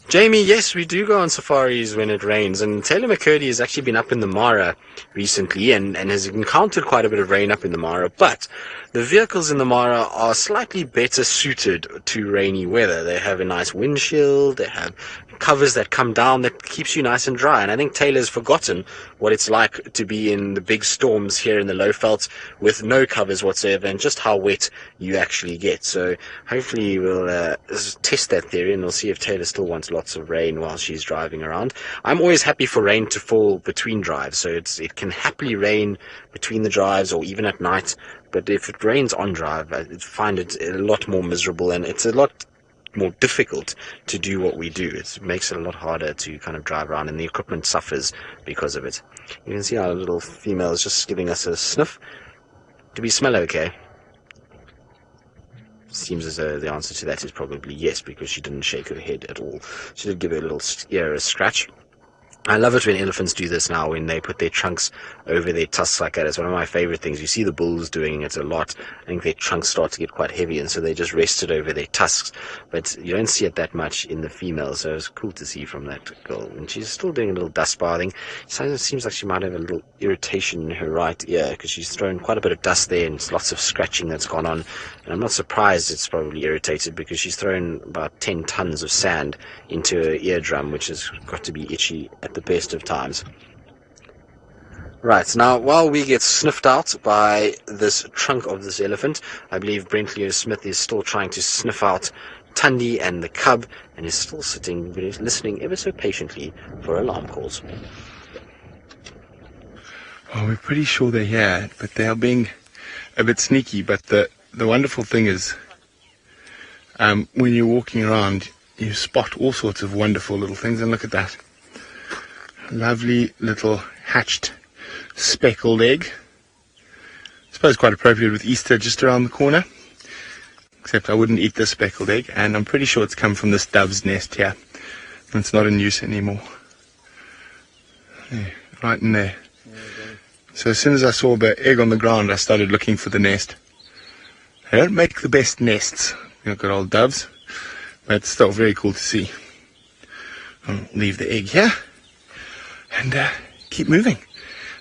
Jamie, yes, we do go on safaris when it rains, and Taylor McCurdy has actually been up in the Mara recently and has encountered quite a bit of rain up in the Mara, but the vehicles in the Mara are slightly better suited to rainy weather. They have a nice windshield, they have covers that come down that keeps you nice and dry, and I think Taylor's forgotten what it's like to be in the big storms here in the low veldt with no covers whatsoever and just how wet you actually get. So hopefully we'll test that theory and we'll see if Taylor still wants lots of rain while she's driving around. I'm always happy for rain to fall between drives, so it can happily rain between the drives or even at night, but if it rains on drive, I find it a lot more miserable, and it's a lot more difficult to do what we do. It makes it a lot harder to kind of drive around, and the equipment suffers because of it. You can see our little female is just giving us a sniff. Do we smell okay? Seems as though the answer to that is probably yes, because she didn't shake her head at all. She did give her little ear a scratch. I love it when elephants do this now, when they put their trunks over their tusks like that. It's one of my favorite things. You see the bulls doing it a lot. I think their trunks start to get quite heavy, and so they just rest it over their tusks. But you don't see it that much in the females, so it's cool to see from that girl. And she's still doing a little dust bathing. So it seems like she might have a little irritation in her right ear, because she's thrown quite a bit of dust there, and it's lots of scratching that's gone on. And I'm not surprised it's probably irritated, because she's thrown about 10 tons of sand into her eardrum, which has got to be itchy at the best of times. Right, now while we get sniffed out by this trunk of this elephant, I believe Brent Leo Smith is still trying to sniff out Tandy and the cub, and is still sitting listening ever so patiently for alarm calls. Oh, we're pretty sure they're here, but they are being a bit sneaky. But the wonderful thing is, when you're walking around, you spot all sorts of wonderful little things, and look at that. Lovely little hatched speckled egg. I suppose quite appropriate with Easter just around the corner. Except I wouldn't eat this speckled egg, and I'm pretty sure it's come from this dove's nest here. And it's not in use anymore. There, right in there. So as soon as I saw the egg on the ground, I started looking for the nest. They don't make the best nests, you know, good old doves, but it's still very cool to see. I'll leave the egg here and keep moving.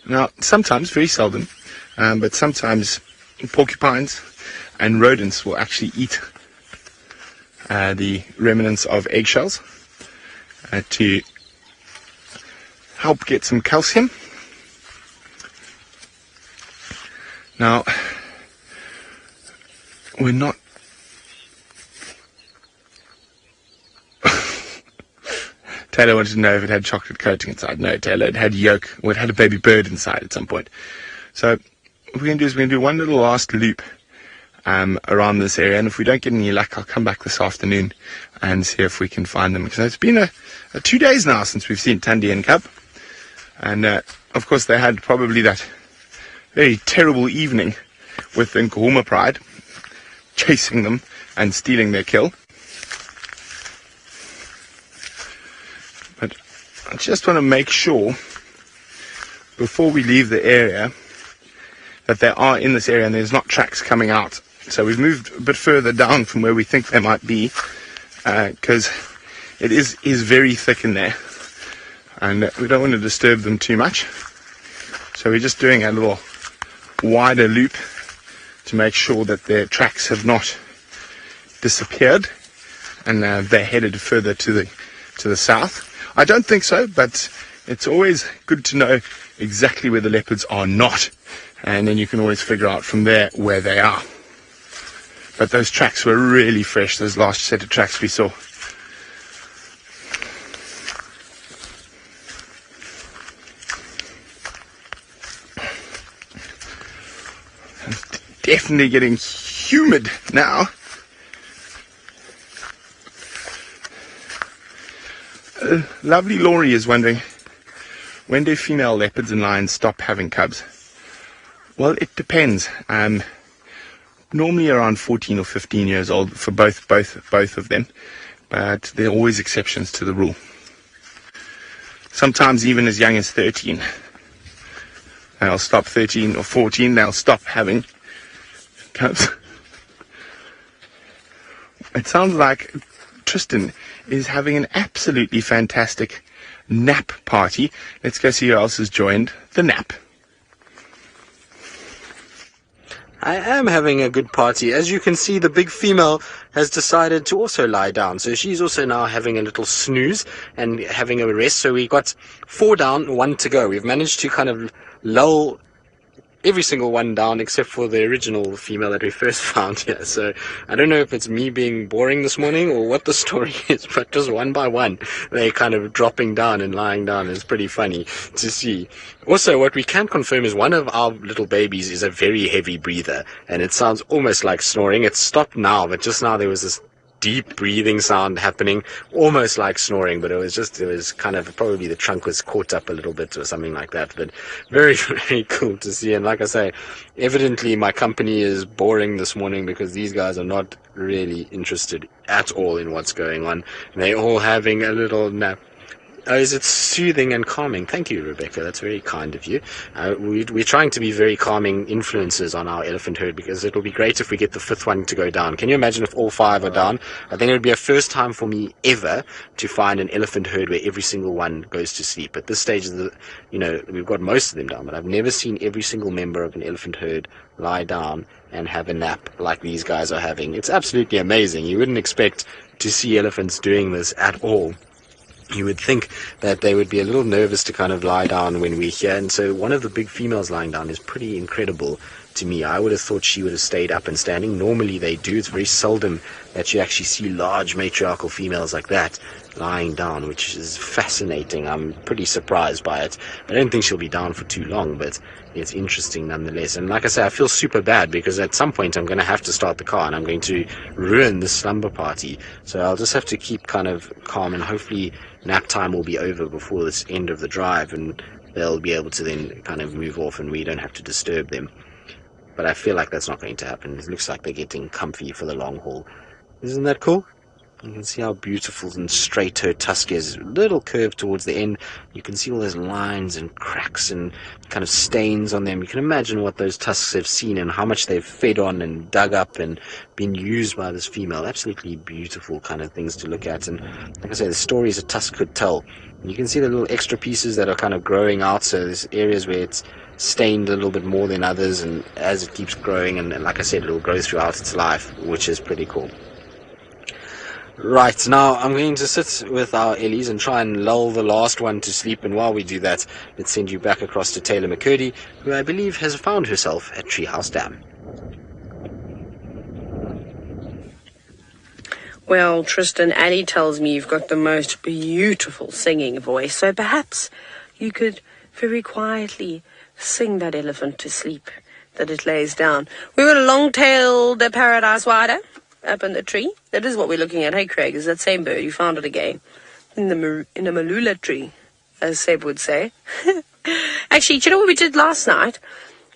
Now, sometimes, very seldom, but sometimes porcupines and rodents will actually eat the remnants of eggshells to help get some calcium. Now, we're not... Taylor wanted to know if it had chocolate coating inside. No, Taylor, it had yolk, or it had a baby bird inside at some point. So what we're going to do is we're going to do one little last loop around this area, and if we don't get any luck, I'll come back this afternoon and see if we can find them. Because it's been 2 days now since we've seen Tandy and Cub, and of course they had probably that very terrible evening with Nkuhuma Pride, chasing them and stealing their kill. But I just want to make sure before we leave the area that they are in this area and there's not tracks coming out. So we've moved a bit further down from where we think they might be, because it is very thick in there and we don't want to disturb them too much. So we're just doing a little wider loop to make sure that their tracks have not disappeared and they're headed further to the south. I don't think so, but it's always good to know exactly where the leopards are not, and then you can always figure out from there where they are. But those tracks were really fresh, those last set of tracks we saw. It's definitely getting humid now. Lovely Laurie is wondering, when do female leopards and lions stop having cubs? Well, it depends. Normally around 14 or 15 years old for both of them, but there are always exceptions to the rule. Sometimes even as young as 13. They'll stop 13 or 14, they'll stop having cubs. It sounds like Tristan is having an absolutely fantastic nap party. Let's go see who else has joined the nap. I am having a good party. As you can see, the big female has decided to also lie down. So she's also now having a little snooze and having a rest. So we got 4 down, 1 to go. We've managed to kind of lull every single one down except for the original female that we first found here. So I don't know if it's me being boring this morning or what the story is, but just one by one they're kind of dropping down and lying down. It's pretty funny to see. Also, what we can confirm is one of our little babies is a very heavy breather, and it sounds almost like snoring. It's stopped now, but just now there was this deep breathing sound happening, almost like snoring, but it was kind of probably the trunk was caught up a little bit or something like that. But very, very cool to see. And like I say, evidently my company is boring this morning because these guys are not really interested at all in what's going on. They're all having a little nap. Oh, is it soothing and calming? Thank you, Rebecca. That's very kind of you. We're trying to be very calming influences on our elephant herd because it'll be great if we get the 5th one to go down. Can you imagine if all 5 are down? I think it would be a first time for me ever to find an elephant herd where every single one goes to sleep. At this stage, we've got most of them down, but I've never seen every single member of an elephant herd lie down and have a nap like these guys are having. It's absolutely amazing. You wouldn't expect to see elephants doing this at all. You would think that they would be a little nervous to kind of lie down when we're here, and so one of the big females lying down is pretty incredible to me. I would have thought she would have stayed up and standing. Normally they do. It's very seldom that you actually see large matriarchal females like that lying down, which is fascinating. I'm pretty surprised by it. I don't think she'll be down for too long, but it's interesting nonetheless. And like I say, I feel super bad because at some point I'm going to have to start the car and I'm going to ruin the slumber party. So I'll just have to keep kind of calm, and hopefully nap time will be over before this end of the drive and they'll be able to then kind of move off and we don't have to disturb them. But I feel like that's not going to happen. It looks like they're getting comfy for the long haul. Isn't that cool? You can see how beautiful and straight her tusk is. A little curve towards the end. You can see all those lines and cracks and kind of stains on them. You can imagine what those tusks have seen and how much they've fed on and dug up and been used by this female. Absolutely beautiful kind of things to look at. And like I say, the stories a tusk could tell. You can see the little extra pieces that are kind of growing out. So there's areas where it's stained a little bit more than others, and as it keeps growing, and like I said, it'll grow throughout its life, which is pretty cool. Right, now I'm going to sit with our Ellies and try and lull the last one to sleep, and while we do that, let's send you back across to Taylor McCurdy, who I believe has found herself at Treehouse Dam. Well, Tristan, Annie tells me you've got the most beautiful singing voice, so perhaps you could very quietly sing that elephant to sleep, that it lays down. We've got a long-tailed paradise wider up in the tree. That is what we're looking at. Hey, Craig, is that same bird? You found it again. In a malula tree, as Seb would say. Actually, do you know what we did last night?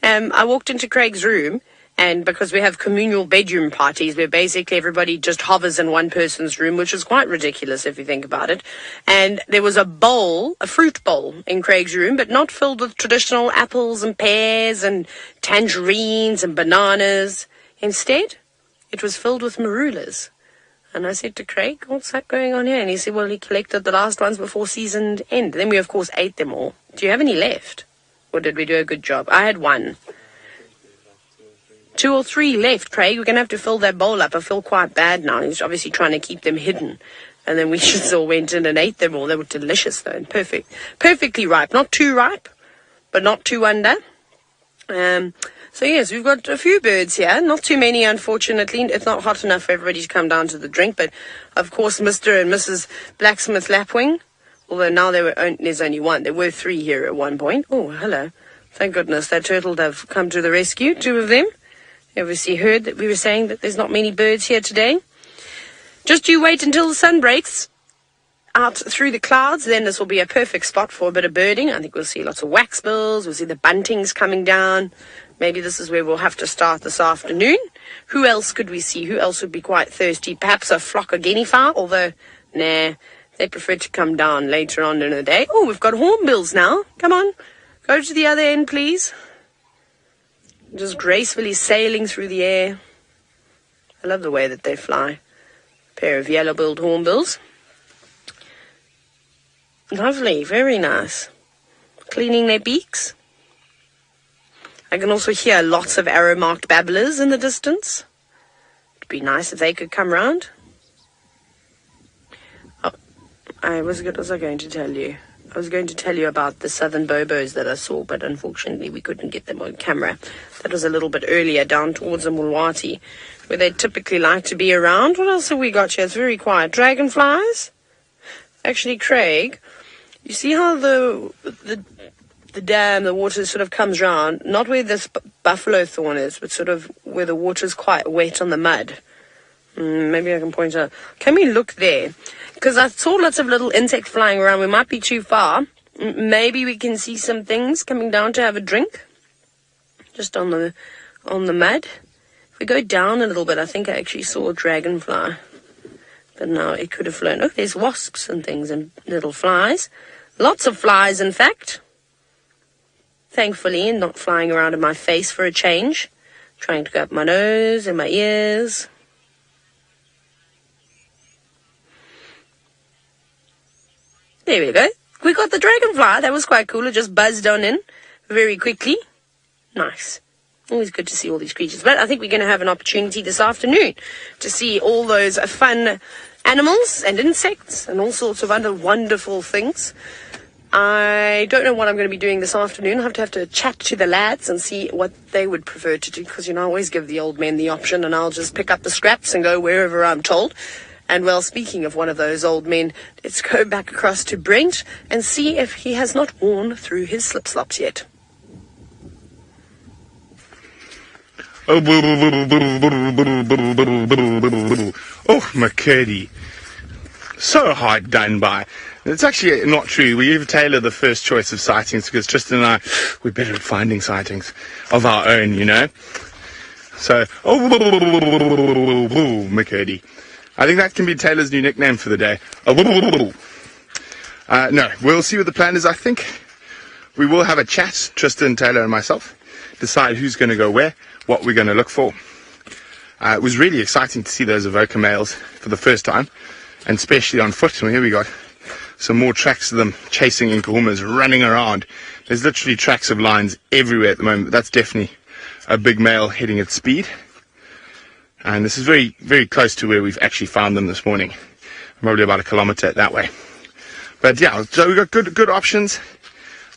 I walked into Craig's room, And because we have communal bedroom parties where basically everybody just hovers in one person's room, which is quite ridiculous if you think about it. And there was a bowl, a fruit bowl in Craig's room, but not filled with traditional apples and pears and tangerines and bananas. Instead, it was filled with marulas. And I said to Craig, what's that going on here? And he said, well, he collected the last ones before season end. Then we, of course, ate them all. Do you have any left? Or did we do a good job? I had one. 2 or 3 left, Craig. We're going to have to fill that bowl up. I feel quite bad now. He's obviously trying to keep them hidden. And then we just all went in and ate them all. They were delicious, though, and perfectly ripe. Not too ripe, but not too under. So, yes, we've got a few birds here. Not too many, unfortunately. It's not hot enough for everybody to come down to the drink. But, of course, Mr. and Mrs. Blacksmith Lapwing, although now there's only one. There were 3 here at one point. Oh, hello. Thank goodness that turtle dove come to the rescue, 2 of them. You obviously heard that we were saying that there's not many birds here today. Just you wait until the sun breaks out through the clouds. Then this will be a perfect spot for a bit of birding. I think we'll see lots of waxbills. We'll see the buntings coming down. Maybe this is where we'll have to start this afternoon. Who else could we see? Who else would be quite thirsty? Perhaps a flock of guinea fowl, although, nah, they prefer to come down later on in the day. Oh, we've got hornbills now. Come on, go to the other end, please. Just gracefully sailing through the air. I love the way that they fly. A pair of yellow-billed hornbills. Lovely, very nice. Cleaning their beaks. I can also hear lots of arrow-marked babblers in the distance. It'd be nice if they could come round. Oh, what was I going to tell you? I was going to tell you about the southern bobos that I saw, but unfortunately we couldn't get them on camera. That was a little bit earlier, down towards the Mulwati, where they typically like to be around. What else have we got here? It's very quiet. Dragonflies? Actually, Craig, you see how the dam, the water sort of comes round, not where this buffalo thorn is, but sort of where the water is quite wet on the mud. Maybe I can point out. Can we look there? Because I saw lots of little insects flying around. We might be too far. Maybe we can see some things coming down to have a drink. Just on the mud. If we go down a little bit, I think I actually saw a dragonfly. But no, it could have flown. Oh, there's wasps and things and little flies. Lots of flies, in fact. Thankfully, and not flying around in my face for a change. Trying to go up my nose and my ears. There we go. We got the dragonfly. That was quite cool. It just buzzed on in very quickly. Nice. Always good to see all these creatures. But I think we're going to have an opportunity this afternoon to see all those fun animals and insects and all sorts of other wonderful things. I don't know what I'm going to be doing this afternoon. I'll have to chat to the lads and see what they would prefer to do, because, I always give the old men the option, and I'll just pick up the scraps and go wherever I'm told. And, well, speaking of one of those old men, let's go back across to Brent and see if he has not worn through his slip-slops yet. Oh, McCurdy. So hard done by. It's actually not true. We gave Taylor the first choice of sightings because Tristan and I, we're better at finding sightings of our own, So, McCurdy. I think that can be Taylor's new nickname for the day. No, we'll see what the plan is. I think we will have a chat, Tristan, Taylor and myself, decide who's going to go where, what we're going to look for. It was really exciting to see those Avoca males for the first time, and especially on foot. And here we got some more tracks of them chasing Nkuhumas, running around. There's literally tracks of lions everywhere at the moment, but that's definitely a big male heading at speed. And this is very, very close to where we've actually found them this morning. Probably about 1 kilometer that way. But yeah, so we've got good options.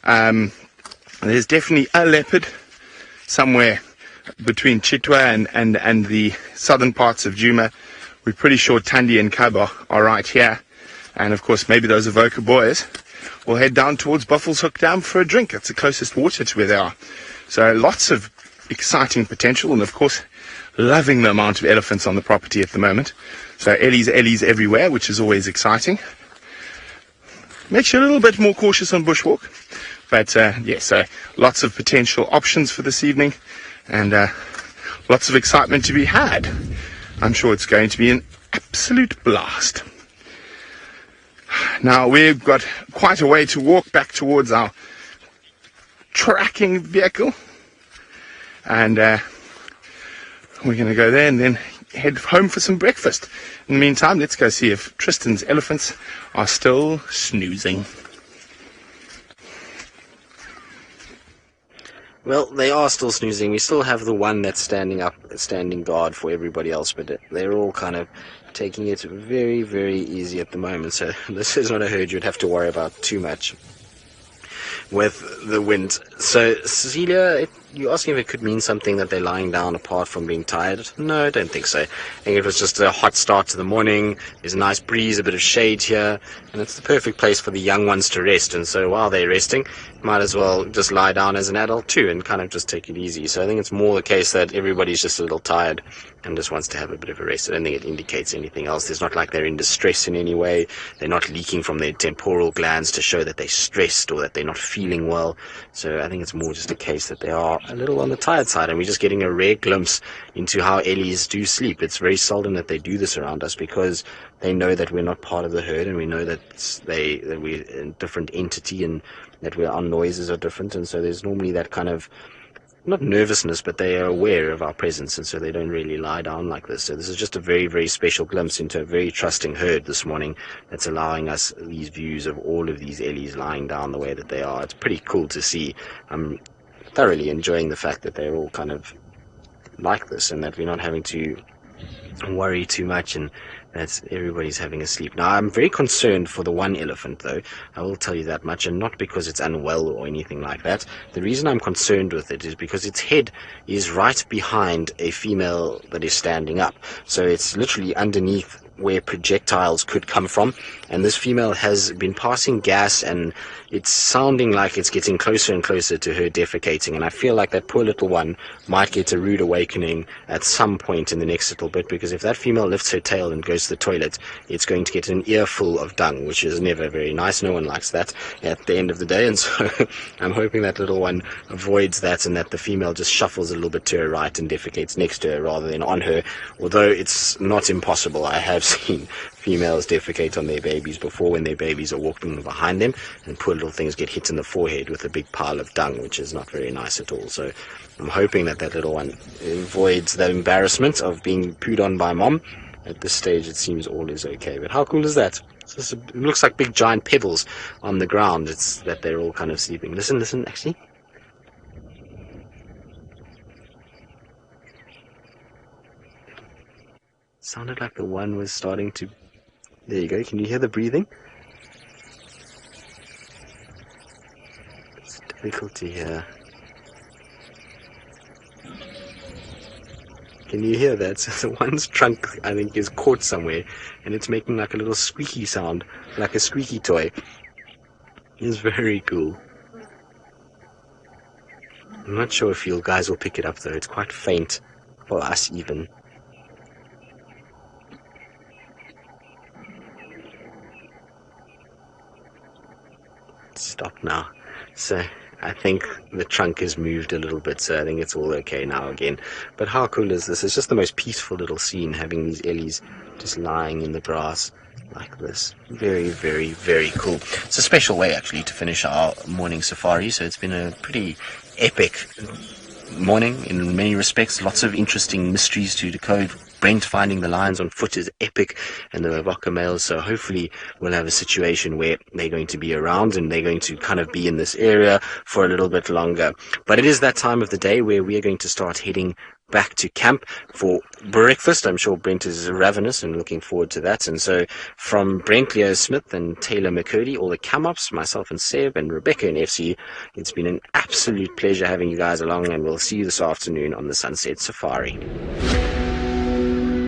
There's definitely a leopard somewhere between Chitwa and the southern parts of Djuma. We're pretty sure Tandy and Kruger are right here. And of course, maybe those Avoca boys will head down towards Buffalo's Hook Dam for a drink. That's the closest water to where they are. So lots of exciting potential, and of course, loving the amount of elephants on the property at the moment. So Ellies everywhere, which is always exciting. Makes you a little bit more cautious on bushwalk. But so lots of potential options for this evening, and lots of excitement to be had. I'm sure it's going to be an absolute blast. Now, we've got quite a way to walk back towards our tracking vehicle, and we're going to go there and then head home for some breakfast. In the meantime, let's go see if Tristan's elephants are still snoozing. Well, they are still snoozing. We still have the one that's standing guard for everybody else, but they're all kind of taking it very, very easy at the moment. So this is not a herd you'd have to worry about too much with the wind. So, Cecilia, you're asking if it could mean something that they're lying down apart from being tired? No, I don't think so. I think it was just a hot start to the morning. There's a nice breeze, a bit of shade here, and it's the perfect place for the young ones to rest. And so while they're resting, might as well just lie down as an adult too and kind of just take it easy. So I think it's more the case that everybody's just a little tired and just wants to have a bit of a rest. I don't think it indicates anything else. It's not like they're in distress in any way. They're not leaking from their temporal glands to show that they're stressed or that they're not feeling well. So I think it's more just a case that they are a little on the tired side, and we're just getting a rare glimpse into how ellies do sleep. It's very seldom that they do this around us because they know that we're not part of the herd, and we know that we're a different entity and that our noises are different, and so there's normally that kind of, not nervousness, but they are aware of our presence, and so they don't really lie down like this. So this is just a very, very special glimpse into a very trusting herd this morning that's allowing us these views of all of these ellies lying down the way that they are. It's pretty cool to see. I'm thoroughly enjoying the fact that they're all kind of like this and that we're not having to worry too much and that everybody's having a sleep. Now, I'm very concerned for the one elephant, though. I will tell you that much, and not because it's unwell or anything like that. The reason I'm concerned with it is because its head is right behind a female that is standing up. So it's literally underneath where projectiles could come from, and this female has been passing gas, and it's sounding like it's getting closer and closer to her defecating, and I feel like that poor little one might get a rude awakening at some point in the next little bit, because if that female lifts her tail and goes to the toilet, it's going to get an earful of dung, which is never very nice. No one likes that at the end of the day, and so I'm hoping that little one avoids that and that the female just shuffles a little bit to her right and defecates next to her rather than on her, although it's not impossible. I have seen females defecate on their babies before when their babies are walking behind them, and poor little things get hit in the forehead with a big pile of dung, which is not very nice at all. So I'm hoping that that little one avoids that embarrassment of being pooed on by mom. At this stage, it seems all is okay. But how cool is that? It looks like big giant pebbles on the ground. It's that they're all kind of sleeping. Listen, actually. Sounded like the one was starting to... There you go. Can you hear the breathing? It's difficult to hear. Can you hear that? So the one's trunk, I think, is caught somewhere, and it's making like a little squeaky sound, like a squeaky toy. It's very cool. I'm not sure if you guys will pick it up, though. It's quite faint for us, even. Stop now. So I think the trunk has moved a little bit, so I think it's all okay now again. But how cool is this? It's just the most peaceful little scene, having these ellies just lying in the grass like this. Very, very, very cool. It's a special way, actually, to finish our morning safari, so it's been a pretty epic morning in many respects. Lots of interesting mysteries to decode. Brent finding the lions on foot is epic, and the Mavoka males, so hopefully we'll have a situation where they're going to be around and they're going to kind of be in this area for a little bit longer. But it is that time of the day where we are going to start heading back to camp for breakfast. I'm sure Brent is ravenous and looking forward to that. And so from Brent, Leo Smith and Taylor McCurdy, all the cam-ups, myself and Seb and Rebecca and FC, it's been an absolute pleasure having you guys along, and we'll see you this afternoon on the Sunset Safari.